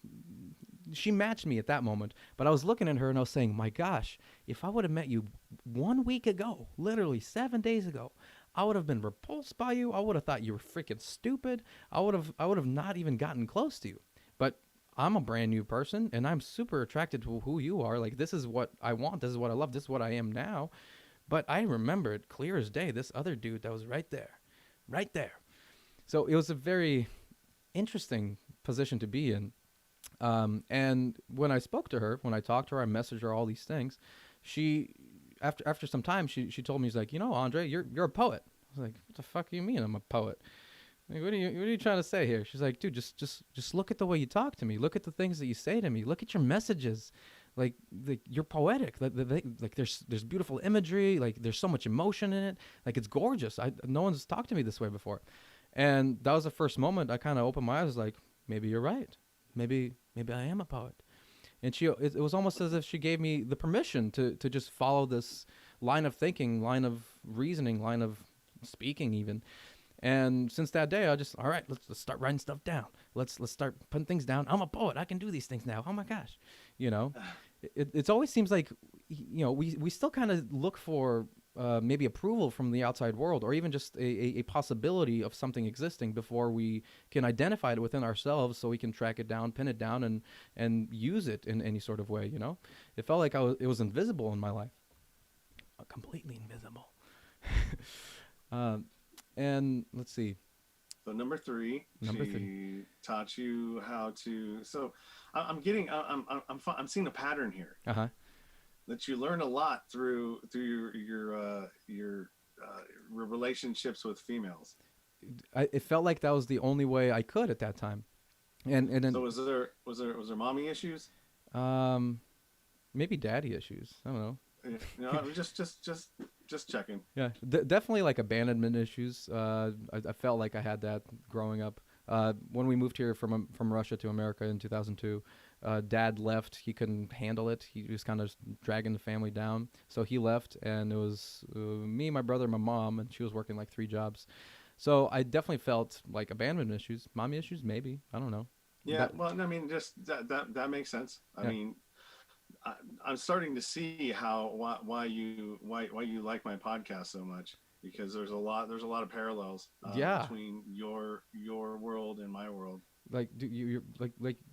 she matched me at that moment. But I was looking at her and I was saying, my gosh, if I would have met you 1 week ago, literally 7 days ago, I would have been repulsed by you. I would have thought you were freaking stupid. I would have not even gotten close to you. But I'm a brand new person and I'm super attracted to who you are. Like, this is what I want. This is what I love. This is what I am now. But I remember it clear as day, this other dude that was right there, right there. So it was a very interesting position to be in. And when I spoke to her, when I talked to her, I messaged her all these things. She, after some time, she told me, she's like, Andre, you're a poet. I was like, what the fuck do you mean I'm a poet? Like, what are you trying to say here? She's like, dude, just look at the way you talk to me. Look at the things that you say to me. Look at your messages. Like you're poetic. Like there's beautiful imagery. Like there's so much emotion in it. Like it's gorgeous. No one's talked to me this way before. And that was the first moment I kind of opened my eyes. Like, maybe you're right. Maybe I am a poet. And it was almost as if she gave me the permission to just follow this line of thinking, line of reasoning, line of speaking even. And since that day, I just, all right, let's start writing stuff down. Let's start putting things down. I'm a poet. I can do these things now. Oh my gosh, it always seems like, we still kind of look for maybe approval from the outside world, or even just a possibility of something existing before we can identify it within ourselves, so we can track it down, pin it down, and use it in any sort of way. It felt like it was invisible in my life, completely invisible. And let's see. So number three, she taught you how to. So I'm seeing a pattern here. That you learn a lot through your relationships with females. It felt like that was the only way I could at that time. And then, so was there mommy issues? Maybe daddy issues. I don't know. Just checking. Yeah, definitely like abandonment issues. I felt like I had that growing up. When we moved here from Russia to America in 2002, Dad left. He couldn't handle it. He was kind of dragging the family down. So he left, and it was me, my brother, my mom, and she was working like 3 jobs. So I definitely felt like abandonment issues, mommy issues, maybe. I don't know. Yeah, well, I mean, just that makes sense. I mean, I'm starting to see why you like my podcast so much, because there's a lot of parallels between your world and my world. Like, you're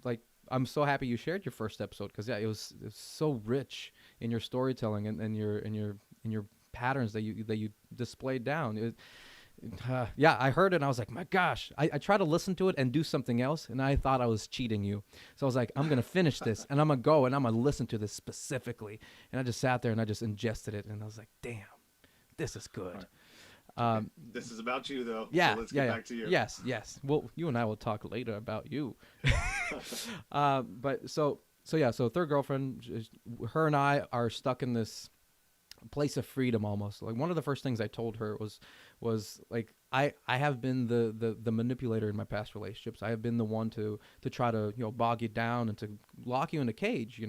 like I'm so happy you shared your first episode, because it was so rich in your storytelling and your patterns that you displayed down. I heard it and I was like, my gosh. I tried to listen to it and do something else, and I thought I was cheating you. So I was like, I'm going to finish this, and I'm going to go and I'm going to listen to this specifically. And I just sat there and I just ingested it, and I was like, damn, this is good. Right. This is about you, though. Yeah, so let's get back to you. Yes. Well, you and I will talk later about you. But so third girlfriend, her and I are stuck in this place of freedom almost. Like, one of the first things I told her was like, I have been the manipulator in my past relationships. I have been the one to try to bog you down and to lock you in a cage.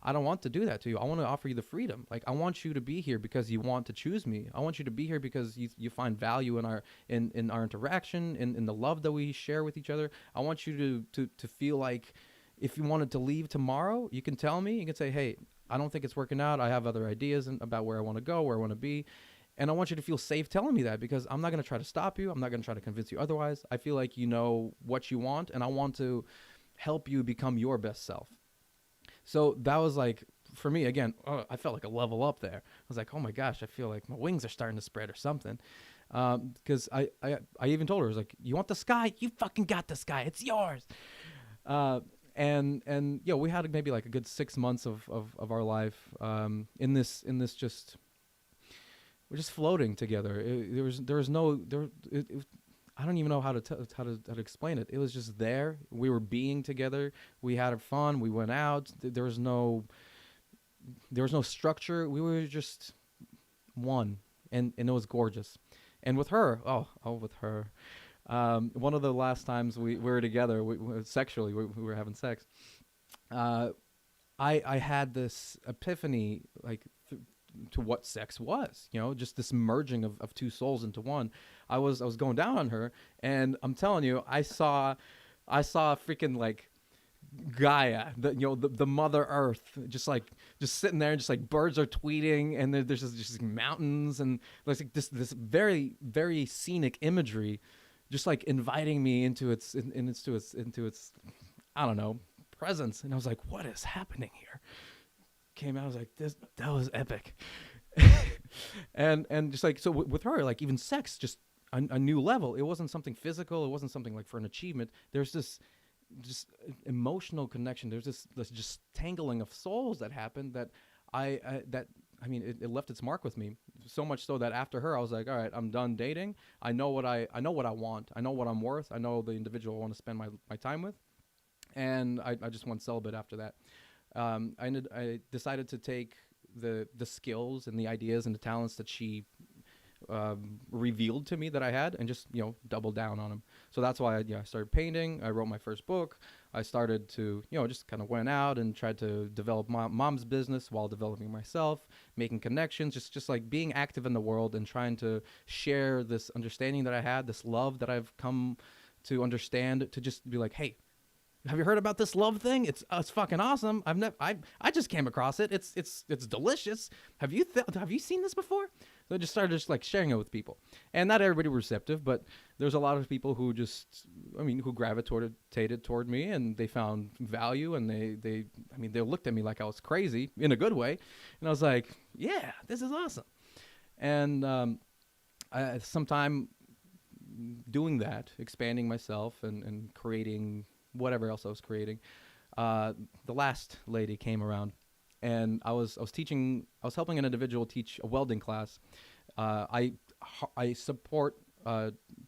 I don't want to do that to you. I want to offer you the freedom. Like, I want you to be here because you want to choose me. I want you to be here because you find value in our interaction, in the love that we share with each other. I want you to feel like, if you wanted to leave tomorrow, you can tell me. You can say, hey, I don't think it's working out. I have other ideas about where I want to go, where I want to be. And I want you to feel safe telling me that, because I'm not going to try to stop you. I'm not going to try to convince you otherwise. I feel like you know what you want, and I want to help you become your best self. So that was like, for me, again, I felt like a level up there. I was like, oh my gosh, I feel like my wings are starting to spread or something. Because I even told her, I was like, you want the sky? You fucking got the sky. It's yours. And we had maybe like a good 6 months of our life in this just, we're just floating together. I don't even know how to explain it. It was just there. We were being together. We had fun. We went out. There was no structure. We were just one, and it was gorgeous. And with her, with her. One of the last times we were together, we were having sex. I had this epiphany, like, to what sex was, just this merging of 2 souls into one. I was going down on her, and I'm telling you, I saw freaking like Gaia, the Mother Earth, just sitting there, and just like birds are tweeting, and there's just mountains, and there's like this very, very scenic imagery, just like inviting me into its I don't know, presence, and I was like, what is happening here? Came out, I was like, that was epic. And just like, so with her, like even sex, just a new level. It wasn't something physical. It wasn't something like for an achievement. There's this just emotional connection. There's this just tangling of souls that happened that I mean, it left its mark with me, so much so that after her, I was like, all right, I'm done dating. I know what I want. I know what I'm worth. I know the individual I want to spend my time with, and I just went celibate after that. I decided to take the skills and the ideas and the talents that she revealed to me that I had, and just double down on them. So that's why I started painting. I wrote my first book. I started to just kind of went out and tried to develop mom's business while developing myself, making connections, just like being active in the world and trying to share this understanding that I had, this love that I've come to understand, to just be like, hey, have you heard about this love thing? It's fucking awesome. I just came across it. It's delicious. Have you seen this before? So I just started like sharing it with people, and not everybody was receptive, but there's a lot of people who who gravitated toward me, and they found value, and they looked at me like I was crazy in a good way, and I was like, yeah, this is awesome. And sometime doing that, expanding myself and creating whatever else I was creating, the last lady came around, and I was helping an individual teach a welding class. I support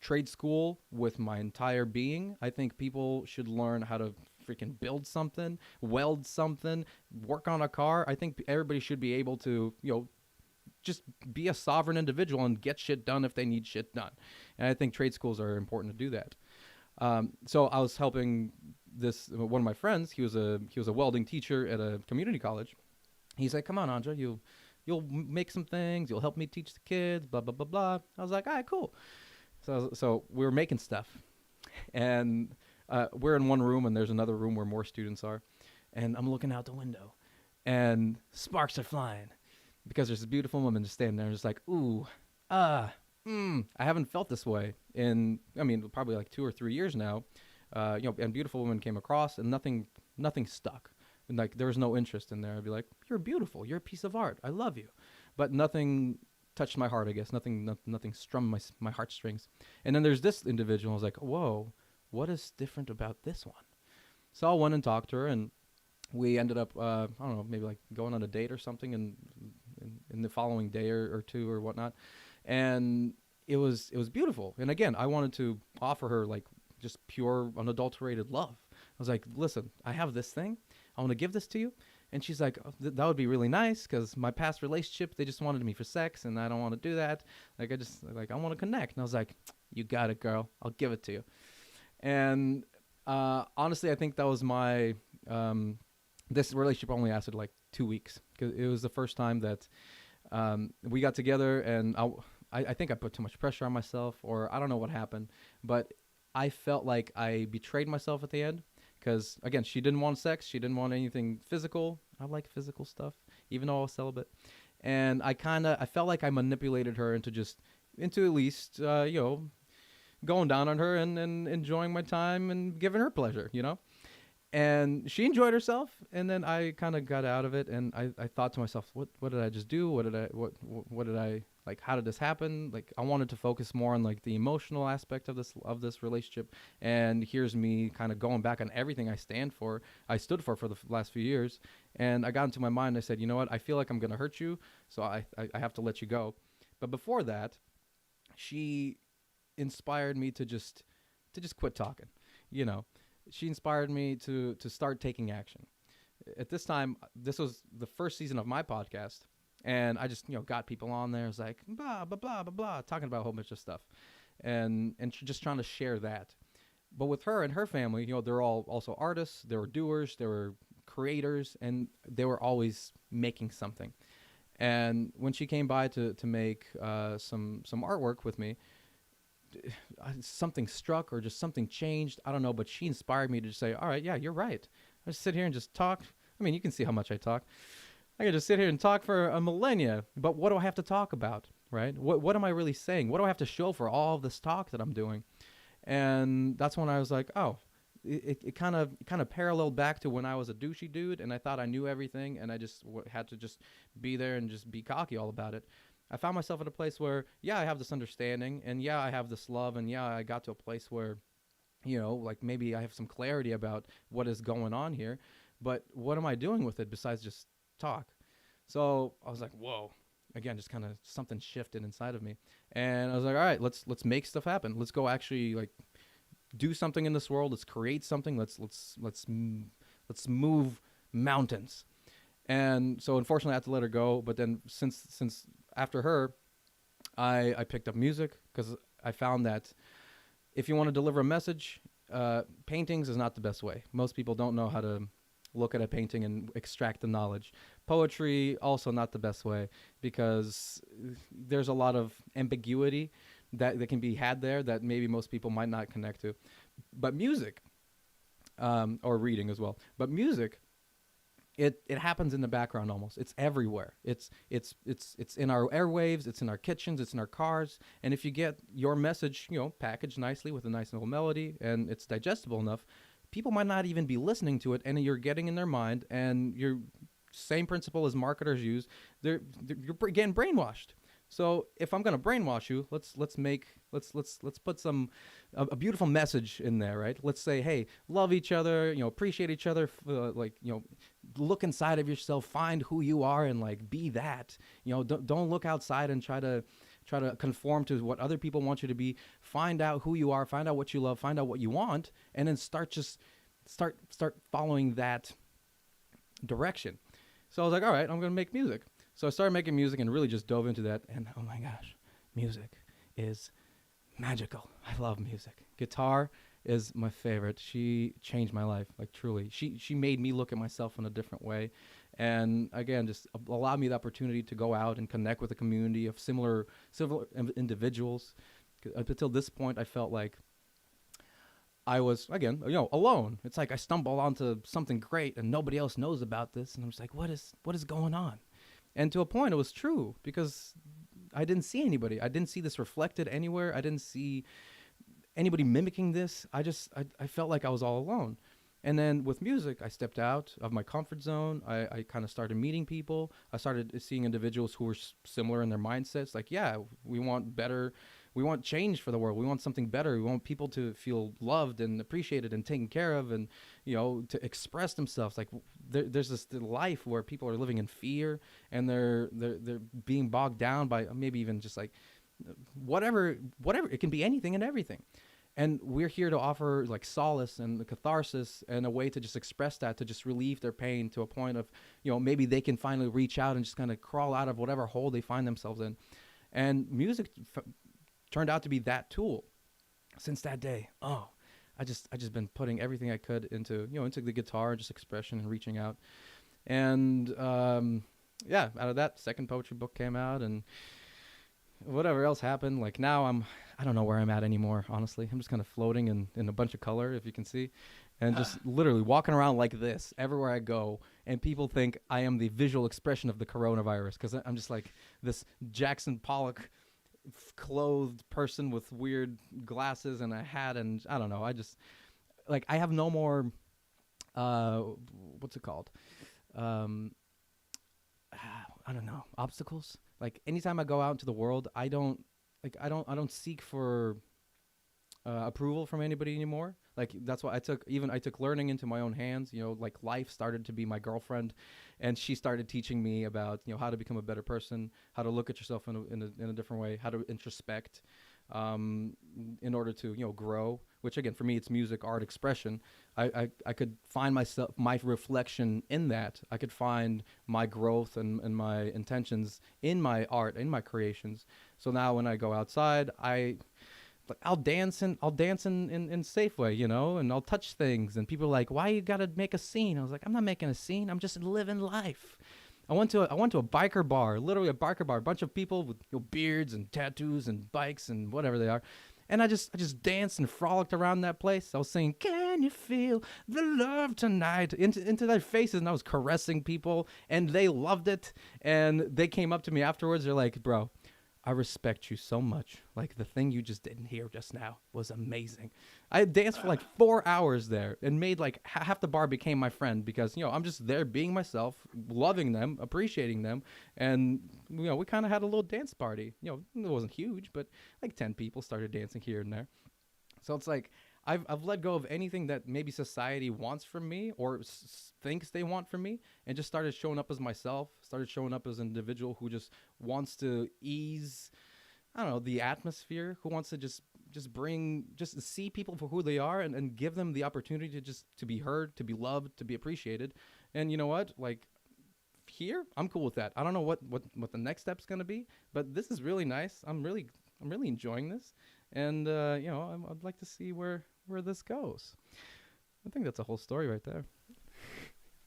trade school with my entire being. I think people should learn how to freaking build something, weld something, work on a car. I think everybody should be able to, just be a sovereign individual and get shit done if they need shit done. And I think trade schools are important to do that. So I was helping one of my friends. He was a welding teacher at a community college. He's like, come on, Andrey, you'll make some things. You'll help me teach the kids, blah, blah, blah, blah. I was like, all right, cool. So we were making stuff, and we're in one room, and there's another room where more students are. And I'm looking out the window, and sparks are flying because there's a beautiful woman just standing there, just like, ooh, I haven't felt this way in, probably like 2 or 3 years now. And beautiful woman came across, and nothing stuck. And like, there was no interest in there. I'd be like, you're beautiful. You're a piece of art. I love you. But nothing touched my heart, I guess. Nothing strummed my heartstrings. And then there's this individual. I was like, whoa, what is different about this one? So I went and talked to her, and we ended up, I don't know, maybe like going on a date or something in the following day or two or whatnot. And it was beautiful. And again, I wanted to offer her like just pure, unadulterated love. I was like, listen, I have this thing. I want to give this to you. And she's like, oh, that would be really nice, because my past relationship, they just wanted me for sex, and I don't want to do that. Like, I want to connect. And I was like, you got it, girl. I'll give it to you. And honestly, I think that was my, this relationship only lasted like 2 weeks, because it was the first time that we got together, and I think I put too much pressure on myself, or I don't know what happened, but I felt like I betrayed myself at the end. Because, again, she didn't want sex. She didn't want anything physical. I like physical stuff, even though I was celibate. And I felt like I manipulated her into at least, going down on her and enjoying my time and giving her pleasure, And she enjoyed herself, and then I kind of got out of it, and I thought to myself, what did I just do? What did I like? How did this happen? Like, I wanted to focus more on like the emotional aspect of this relationship, and here's me kind of going back on everything I stood for the last few years, and I got into my mind. I said, you know what? I feel like I'm gonna hurt you, so I have to let you go. But before that, she inspired me to just quit talking, She inspired me to start taking action. At this time, this was the first season of my podcast, and I just got people on there. It's like blah blah blah blah blah, talking about a whole bunch of stuff, and just trying to share that. But with her and her family, they're all also artists. They were doers. They were creators, and they were always making something. And when she came by to make some artwork with me, something struck, or just something changed. I don't know, but she inspired me to just say, all right, yeah, you're right. I just sit here and just talk. You can see how much I talk. I could just sit here and talk for a millennia, but what do I have to talk about, right? What am I really saying? What do I have to show for all of this talk that I'm doing? And that's when I was like, oh, it kind of paralleled back to when I was a douchey dude and I thought I knew everything and I just had to just be there and just be cocky all about it. I found myself at a place where, yeah, I have this understanding and yeah, I have this love and yeah, I got to a place where, like maybe I have some clarity about what is going on here, but what am I doing with it besides just talk? So I was like, whoa. Again, just kind of something shifted inside of me, and I was like, all right, let's make stuff happen. Let's go actually like do something in this world. Let's create something. Let's move mountains. And so unfortunately, I had to let her go. But then since after her, I picked up music because I found that if you want to deliver a message, paintings is not the best way. Most people don't know how to look at a painting and extract the knowledge. Poetry, also not the best way because there's a lot of ambiguity that can be had there that maybe most people might not connect to. But music, or reading as well. But music, it happens in the background almost. It's everywhere. It's in our airwaves. It's in our kitchens. It's in our cars. And if you get your message, packaged nicely with a nice little melody and it's digestible enough, people might not even be listening to it, and you're getting in their mind. And your same principle as marketers use. You're getting brainwashed. So if I'm gonna brainwash you, let's put a beautiful message in there, right? Let's say, hey, love each other, appreciate each other, look inside of yourself, find who you are, and like be that. Don't look outside and try to conform to what other people want you to be. Find out who you are, find out what you love, find out what you want, and then start following that direction. So I was like, all right, I'm gonna make music. So I started making music and really just dove into that. And oh my gosh, music is magical. I love music. Guitar is my favorite. She changed my life, like truly. She made me look at myself in a different way. And again, just allowed me the opportunity to go out and connect with a community of similar individuals. Up until this point, I felt like I was, again, alone. It's like I stumbled onto something great and nobody else knows about this. And I'm just like, what is going on? And to a point, it was true because I didn't see anybody. I didn't see this reflected anywhere. I didn't see anybody mimicking this. I felt like I was all alone. And then with music, I stepped out of my comfort zone. I kind of started meeting people. I started seeing individuals who were similar in their mindsets. Like, yeah, we want better. We want change for the world. We want something better. We want people to feel loved and appreciated and taken care of and, to express themselves. Like there's this life where people are living in fear and they're being bogged down by maybe even just like whatever. It can be anything and everything. And we're here to offer like solace and the catharsis and a way to just express that, to just relieve their pain to a point of, maybe they can finally reach out and just kind of crawl out of whatever hole they find themselves in. And music turned out to be that tool. Since that day, I just been putting everything I could into the guitar, just expression and reaching out. And out of that, second poetry book came out, and whatever else happened, like now I don't know where I'm at anymore, honestly. I'm just kind of floating in a bunch of color, if you can see, and just literally walking around like this everywhere I go, and people think I am the visual expression of the coronavirus because I'm just like this Jackson Pollock clothed person with weird glasses and a hat, and I don't know. I just like I have no more what's it called? I don't know, obstacles. Like anytime I go out into the world, I don't seek for approval from anybody anymore. Like that's why I took learning into my own hands. Like life started to be my girlfriend, and she started teaching me about how to become a better person, how to look at yourself in a different way, how to introspect, in order to grow. Which again, for me, it's music, art, expression. I could find my reflection in that. I could find my growth and my intentions in my art, in my creations. So now when I go outside, I'll dance in Safeway, and I'll touch things, and people are like, "Why you gotta make a scene?" I was like, "I'm not making a scene. I'm just living life." I went to a biker bar, literally a biker bar, a bunch of people with beards and tattoos and bikes and whatever they are, and I just danced and frolicked around that place. I was saying, "Can you feel the love tonight?" into their faces, and I was caressing people, and they loved it. And they came up to me afterwards. They're like, "Bro, I respect you so much. Like the thing you just didn't hear just now was amazing. I danced for like 4 hours there and made like half the bar became my friend because, I'm just there being myself, loving them, appreciating them. And, we kind of had a little dance party. It wasn't huge, but like 10 people started dancing here and there. So it's like I've let go of anything that maybe society wants from me or thinks they want from me, and just started showing up as myself. Started showing up as an individual who just wants to ease, I don't know, the atmosphere. Who wants to just see people for who they are, and give them the opportunity to be heard, to be loved, to be appreciated. And you know what? Like here, I'm cool with that. I don't know what the next step's gonna be, but this is really nice. I'm really enjoying this, and I'd like to see where this goes. I think that's a whole story right there.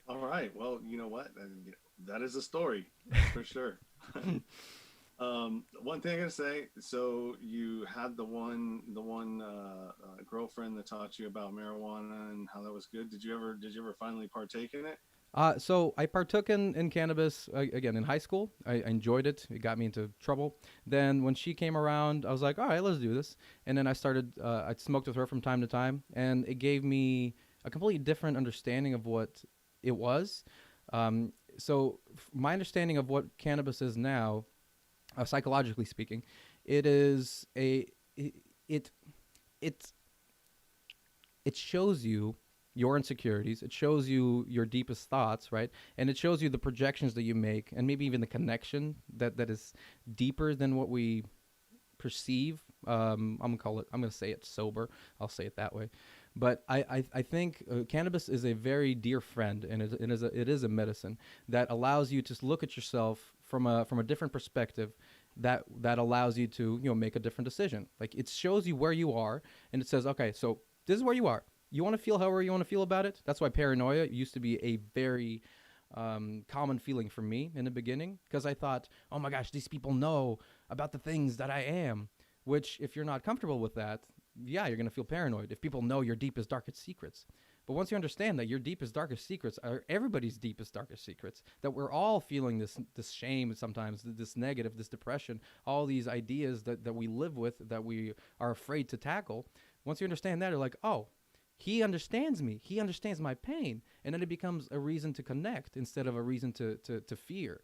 All right. Well, you know what? That is a story, that's for sure. One thing I gotta say. So you had the one girlfriend that taught you about marijuana and how that was good. Did you ever finally partake in it? So I partook in cannabis again in high school. I enjoyed it. It got me into trouble. Then when she came around, I was like, all right, let's do this. And then I started. I smoked with her from time to time, and it gave me a completely different understanding of what it was. My understanding of what cannabis is now, psychologically speaking, it is it it it shows you your insecurities. It shows you your deepest thoughts, right? And it shows you the projections that you make, and maybe even the connection that is deeper than what we perceive. I'm gonna say it sober. I'll say it that way. But I think cannabis is a very dear friend, and it is a medicine that allows you to look at yourself from a different perspective, that allows you to make a different decision. Like it shows you where you are, and it says, okay, so this is where you are. You want to feel however you want to feel about it. That's why paranoia used to be a very common feeling for me in the beginning, because I thought, oh my gosh, these people know about the things that I am. Which, if you're not comfortable with that, yeah, you're gonna feel paranoid. If people know your deepest, darkest secrets. But once you understand that your deepest, darkest secrets are everybody's deepest, darkest secrets, that we're all feeling this shame sometimes, this negative, this depression, all these ideas that we live with, that we are afraid to tackle. Once you understand that, you're like, oh, he understands me. He understands my pain. And then it becomes a reason to connect instead of a reason to fear.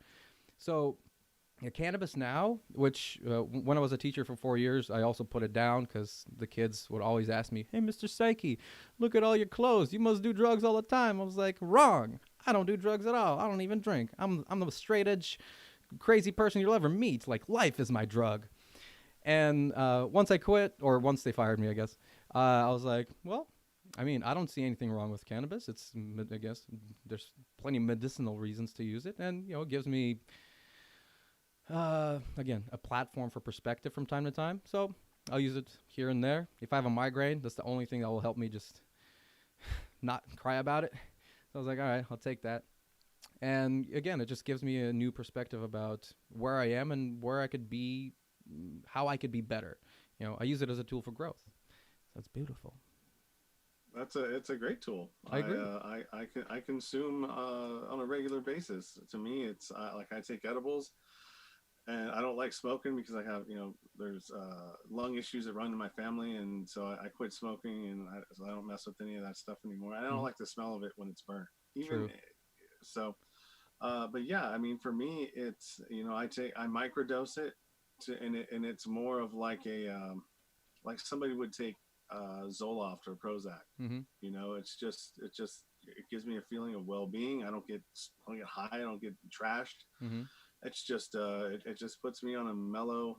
So cannabis now, which when I was a teacher for 4 years, I also put it down because the kids would always ask me, hey, Mr. Psyche, look at all your clothes. You must do drugs all the time. I was like, wrong. I don't do drugs at all. I don't even drink. I'm the straight edge crazy person you'll ever meet. Like, life is my drug. And once I quit, or once they fired me, I guess, I was like, well, I mean, I don't see anything wrong with cannabis. I guess there's plenty of medicinal reasons to use it. And, it gives me, again, a platform for perspective from time to time. So I'll use it here and there. If I have a migraine, that's the only thing that will help me just not cry about it. So I was like, all right, I'll take that. And again, it just gives me a new perspective about where I am and where I could be, how I could be better. I use it as a tool for growth. So it's beautiful. It's a great tool. I agree. I consume on a regular basis. To me, it's like I take edibles, and I don't like smoking because I have there's lung issues that run in my family, and so I quit smoking, and so I don't mess with any of that stuff anymore. I don't like the smell of it when it's burnt, even True. so. But yeah, I mean, for me, it's I microdose it and it's more of like a like somebody would take Zoloft or Prozac. Mm-hmm. It gives me a feeling of well-being. I don't get high. I don't get trashed. Mm-hmm. It's just it just puts me on a mellow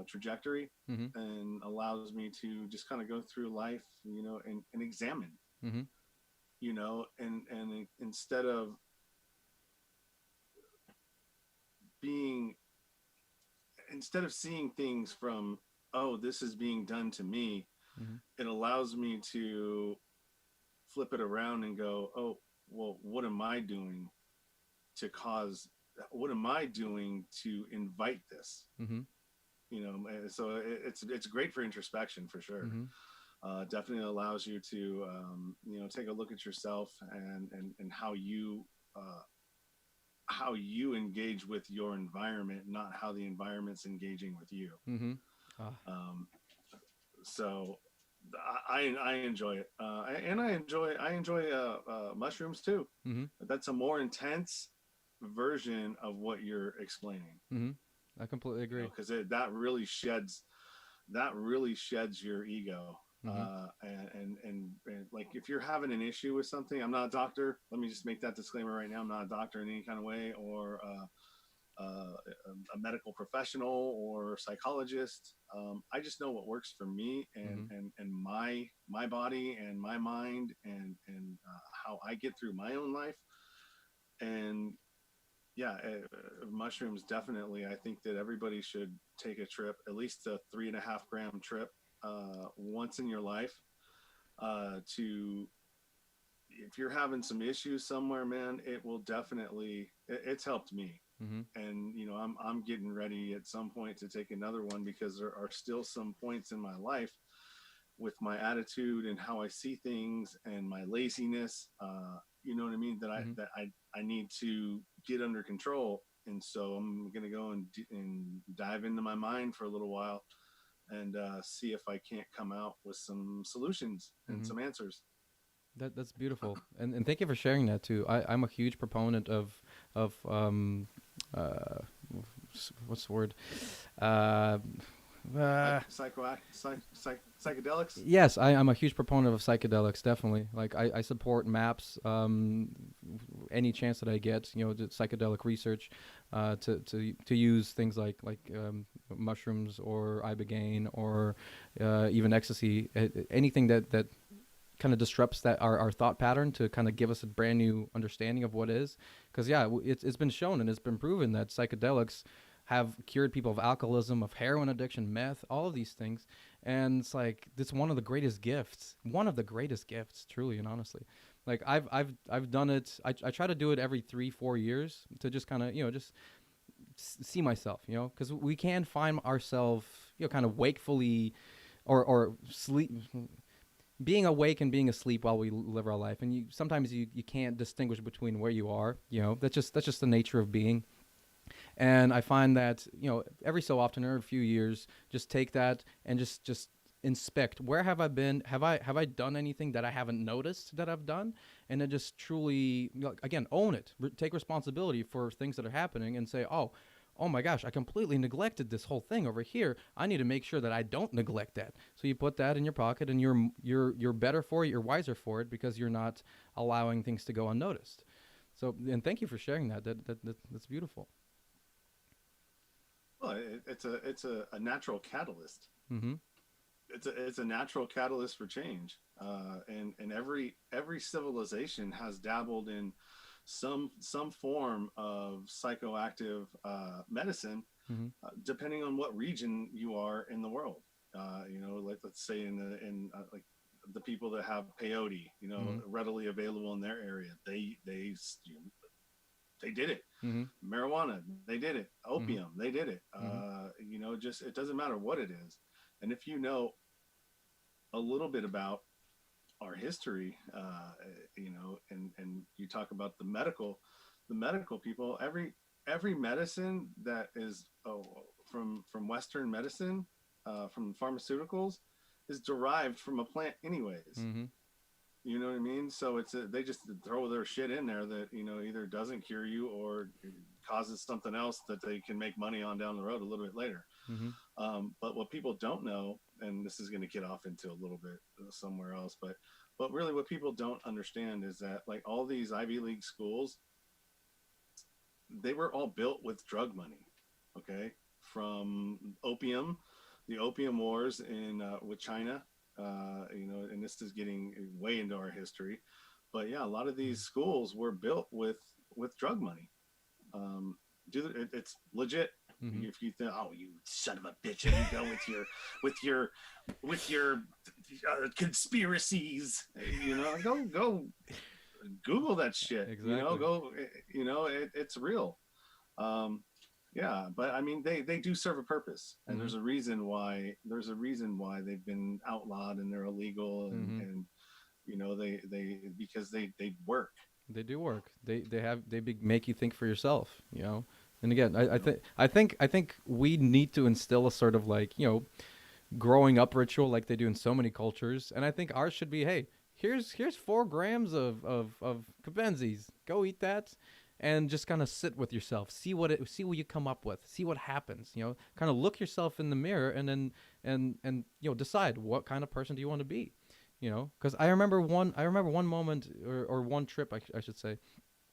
trajectory Mm-hmm. and allows me to just kind of go through life, and examine, Mm-hmm. and instead of being instead of seeing things from, oh, this is being done to me, Mm-hmm. it allows me to flip it around and go, oh, well, what am I doing to invite this? Mm-hmm. So it's great for introspection for sure. Mm-hmm. Definitely allows you to take a look at yourself and how you how you engage with your environment, not how the environment's engaging with you. Mm-hmm. Ah. Um, so I enjoy it, and I enjoy mushrooms too. Mm-hmm. That's a more intense version of what you're explaining, Mm-hmm. I completely you know, agree. because that really sheds your ego. Mm-hmm. And like if you're having an issue with something, I'm not a doctor. Let me just make that disclaimer right now. I'm not a doctor in any kind of way, or a medical professional or psychologist. I just know what works for me, and Mm-hmm. my body and my mind, and how I get through my own life. And yeah, mushrooms definitely. I think that everybody should take a trip, at least a 3.5 gram trip, once in your life. To If you're having some issues somewhere, man, it will definitely. It's helped me, Mm-hmm. and you know, I'm getting ready at some point to take another one, because there are still some points in my life with my attitude and how I see things and my laziness. You know what I mean? Mm-hmm. I need to get under control, and so I'm gonna go and dive into my mind for a little while, and see if I can't come out with some solutions and Mm-hmm. some answers. That's beautiful, and thank you for sharing that too. I'm a huge proponent of uh, what's the word? Uh, Like uh, psychedelics. yes, I'm a huge proponent of psychedelics. Definitely, like I support MAPS. Any chance that I get, the psychedelic research, to use things like mushrooms or ibogaine or even ecstasy, anything that kind of disrupts that our thought pattern to kind of give us a brand new understanding of what is. Because yeah, it's been shown and it's been proven that psychedelics have cured people of alcoholism, of heroin addiction, meth, all of these things. And it's like it's one of the greatest gifts, truly and honestly. Like I've done it. I try to do it every 3-4 years to just kind of just see myself, because we can find ourselves, kind of wakefully or sleep, being awake and being asleep while we live our life, and sometimes you can't distinguish between where you are. That's just the nature of being. And I find that every so often, every few years, just take that and just inspect, where have I been, have I done anything that I haven't noticed that I've done, and then just truly, again, own it, take responsibility for things that are happening, and say, oh my gosh, I completely neglected this whole thing over here. I need to make sure that I don't neglect that. So you put that in your pocket, and you're better for it. You're wiser for it, because you're not allowing things to go unnoticed. So, and thank you for sharing that. That's beautiful. Well, it's a natural catalyst. Mm-hmm. It's a natural catalyst for change. And every civilization has dabbled in some form of psychoactive medicine, Mm-hmm. depending on what region you are in the world. Let's say like the people that have peyote, Mm-hmm. readily available in their area, they did it. Mm-hmm. Marijuana, they did it. Mm-hmm. Opium, they did it. Mm-hmm. Just it doesn't matter what it is. And if you know a little bit about our history, and you talk about the medical people, every medicine that is from Western medicine, from pharmaceuticals, is derived from a plant, anyways. Mm-hmm. You know what I mean? So they just throw their shit in there that either doesn't cure you or causes something else that they can make money on down the road a little bit later. Mm-hmm. But what people don't know, and this is going to get off into a little bit somewhere else, but really what people don't understand is that, like, all these Ivy League schools, they were all built with drug money. Okay, from opium, the opium wars in with China, and this is getting way into our history, but yeah, a lot of these schools were built with drug money. Um, it's legit. Mm-hmm. If you think, oh, you son of a bitch, and you go with your with your conspiracies, go Google that shit. Exactly. Go, it's real. Um, yeah, but I mean, they do serve a purpose, and Mm-hmm. there's a reason why they've been outlawed and they're illegal, and Mm-hmm. and they because they work. They do work. Make you think for yourself, you know. And again, You know, I think we need to instill a sort of like, you know, growing up ritual like they do in so many cultures. And I think ours should be, hey, here's 4 grams of Capenzis. Go eat that, and just kind of sit with yourself, see what you come up with, see what happens. You know, kind of look yourself in the mirror, and then and you know, decide what kind of person do you want to be. You know, because I remember one moment, or one trip, I should say,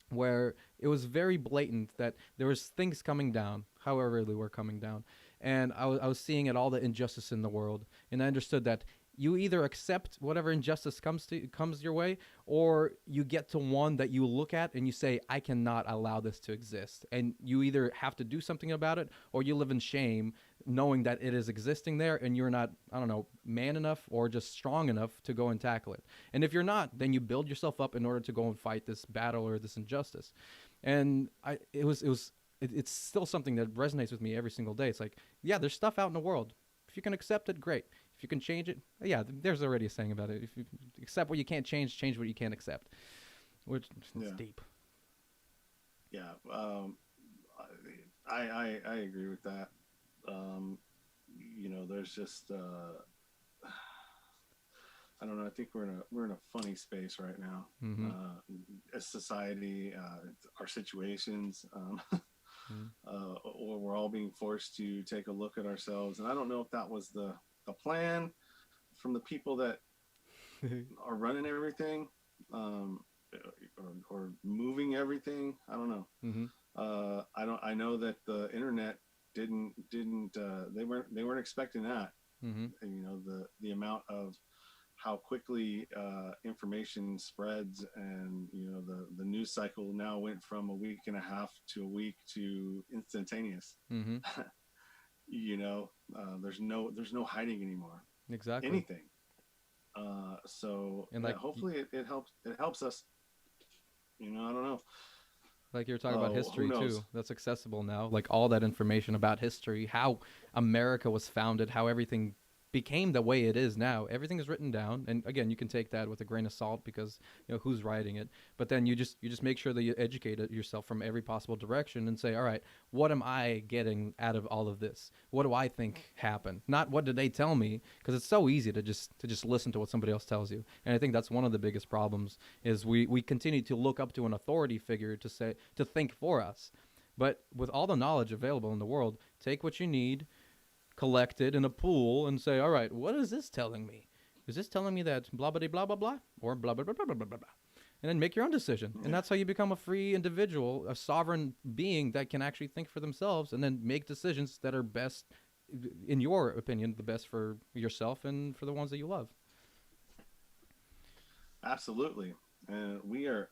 where it was very blatant that there was things coming down, however they were coming down, and I was seeing it, all the injustice in the world, and I understood that you either accept whatever injustice comes your way, or you get to one that you look at and you say, I cannot allow this to exist, and you either have to do something about it, or you live in shame knowing that it is existing there, and you're not, I don't know, man enough or just strong enough to go and tackle it. And if you're not, then you build yourself up in order to go and fight this battle or this injustice. And it's still something that resonates with me every single day. It's like, yeah, there's stuff out in the world. If you can accept it, great. If you can change it, yeah, there's already a saying about it. If you accept what you can't change, change what you can't accept. Which is yeah, deep. yeah. I agree with that. You know, there's just I don't know. I think we're in a funny space right now. Mm-hmm. As society, our situations, Mm-hmm. or we're all being forced to take a look at ourselves. And I don't know if that was the plan from the people that are running everything, um, or moving everything. I don't know. Mm-hmm. I don't. I know that the internet didn't they weren't expecting that. Mm-hmm. And, you know, the amount of how quickly information spreads, and you know, the news cycle now went from a week and a half to a week to instantaneous. Mm-hmm. You know, there's no hiding anymore Exactly. anything. So And yeah, hopefully it helps us. You know, I don't know. like you were talking about Oh, who history knows? too, that's accessible now. Like all that information about history, how America was founded, how everything became the way it is now. Everything is written down, and again, you can take that with a grain of salt because you know who's writing it. But then you just make sure that you educate yourself from every possible direction and say, all right, what am I getting out of all of this? What do I think happened? Not what did they tell me? Because it's so easy to just listen to what somebody else tells you. And I think that's one of the biggest problems is we continue to look up to an authority figure to think for us. But with all the knowledge available in the world, take what you need, collect it in a pool, and say, all right, what is this telling me? Is this telling me that blah blah blah blah blah, or blah blah blah blah blah blah blah? And then make your own decision. And Yeah, that's how you become a free individual, a sovereign being that can actually think for themselves and then make decisions that are best, in your opinion, the best for yourself and for the ones that you love. absolutely. And we are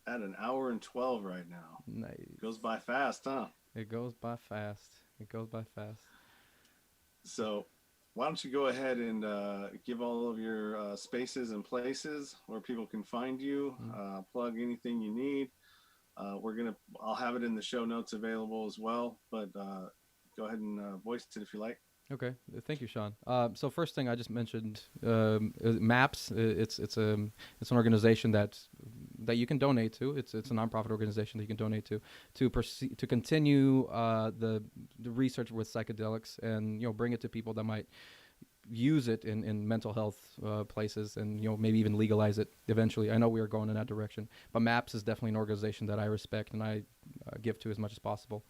at an hour and 12 right now. Goes Nice. by fast, huh? It goes by fast. It goes by fast. So why don't you go ahead and give all of your spaces and places where people can find you, Mm. plug anything you need. I'll have it in the show notes available as well, but go ahead and voice it if you like. Okay, thank you, Sean. So first thing I just mentioned, MAPS. It's an organization that you can donate to. It's a nonprofit organization that you can donate to continue the research with psychedelics, and you know, bring it to people that might use it in mental health places, and you know, maybe even legalize it eventually. I know we are going in that direction, but MAPS is definitely an organization that I respect and I give to as much as possible.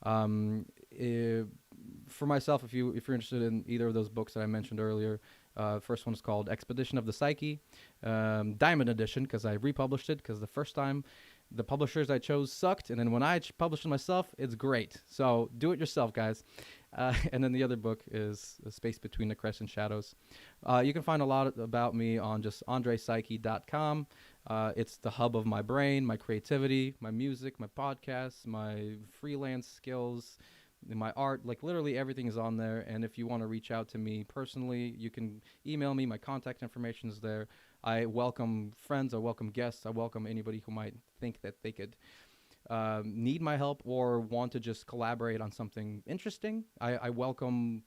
Um, eh, for myself, if you're interested in either of those books that I mentioned earlier, first one is called Expedition of the Psyche, Diamond Edition, because I republished it because the first time the publishers I chose sucked, and then when I published it myself, it's great. So do it yourself, guys. And then the other book is A Space Between the Crest and Shadows. You can find a lot about me on just andreypsyche.com. It's the hub of my brain, my creativity, my music, my podcasts, my freelance skills, my art. Like literally everything is on there. And if you want to reach out to me personally, you can email me. My contact information is there. I welcome friends. I welcome guests. I welcome anybody who might think that they could need my help or want to just collaborate on something interesting. I welcome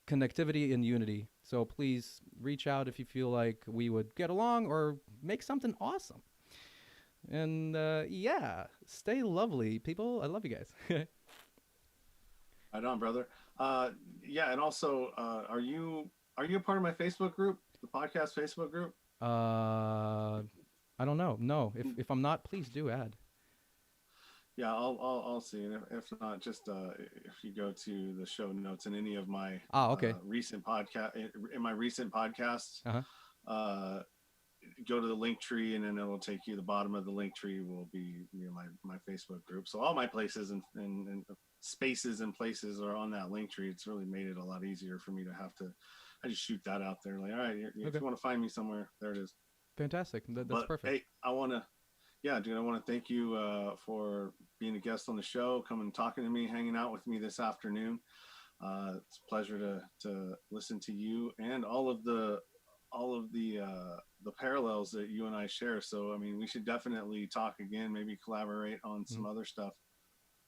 connectivity and unity. So please reach out if you feel like we would get along or make something awesome. And yeah, stay lovely, people. I love you guys. Right on, brother. Yeah, and also, are you a part of my Facebook group, the podcast Facebook group? uh, I don't know. No, if I'm not, please do add. Yeah, I'll see. And if not, just if you go to the show notes in any of my Ah, okay. recent podcast in my recent podcasts, Uh huh. uh, go to the link tree, and then it'll take you. The bottom of the link tree will be, my Facebook group. So all my places and spaces and places are on that link tree. It's really made it a lot easier for me to have to. I just shoot that out there, like, all right, if Okay. you want to find me somewhere, there it is. Fantastic. That's But perfect. hey, yeah, dude, I want to thank you for being a guest on the show, coming and talking to me, hanging out with me this afternoon. It's a pleasure to listen to you and all of the parallels that you and I share. So I mean, we should definitely talk again, maybe collaborate on Mhm. some other stuff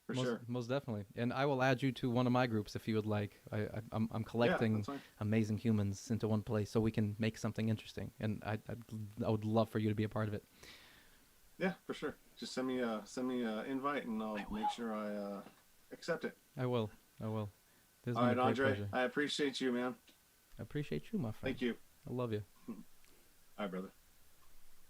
for Most sure. most definitely. And I will add you to one of my groups if you would like. I'm Yeah, collecting that's fine. amazing humans into one place so we can make something interesting. And I would love for you to be a part of it. Yeah, for sure. Just send me a invite, and I'll make sure I accept it. I will. I will. This has All been a right, great Andre, pleasure. I appreciate you, man. I appreciate you, my friend. Thank you. I love you. All right, brother.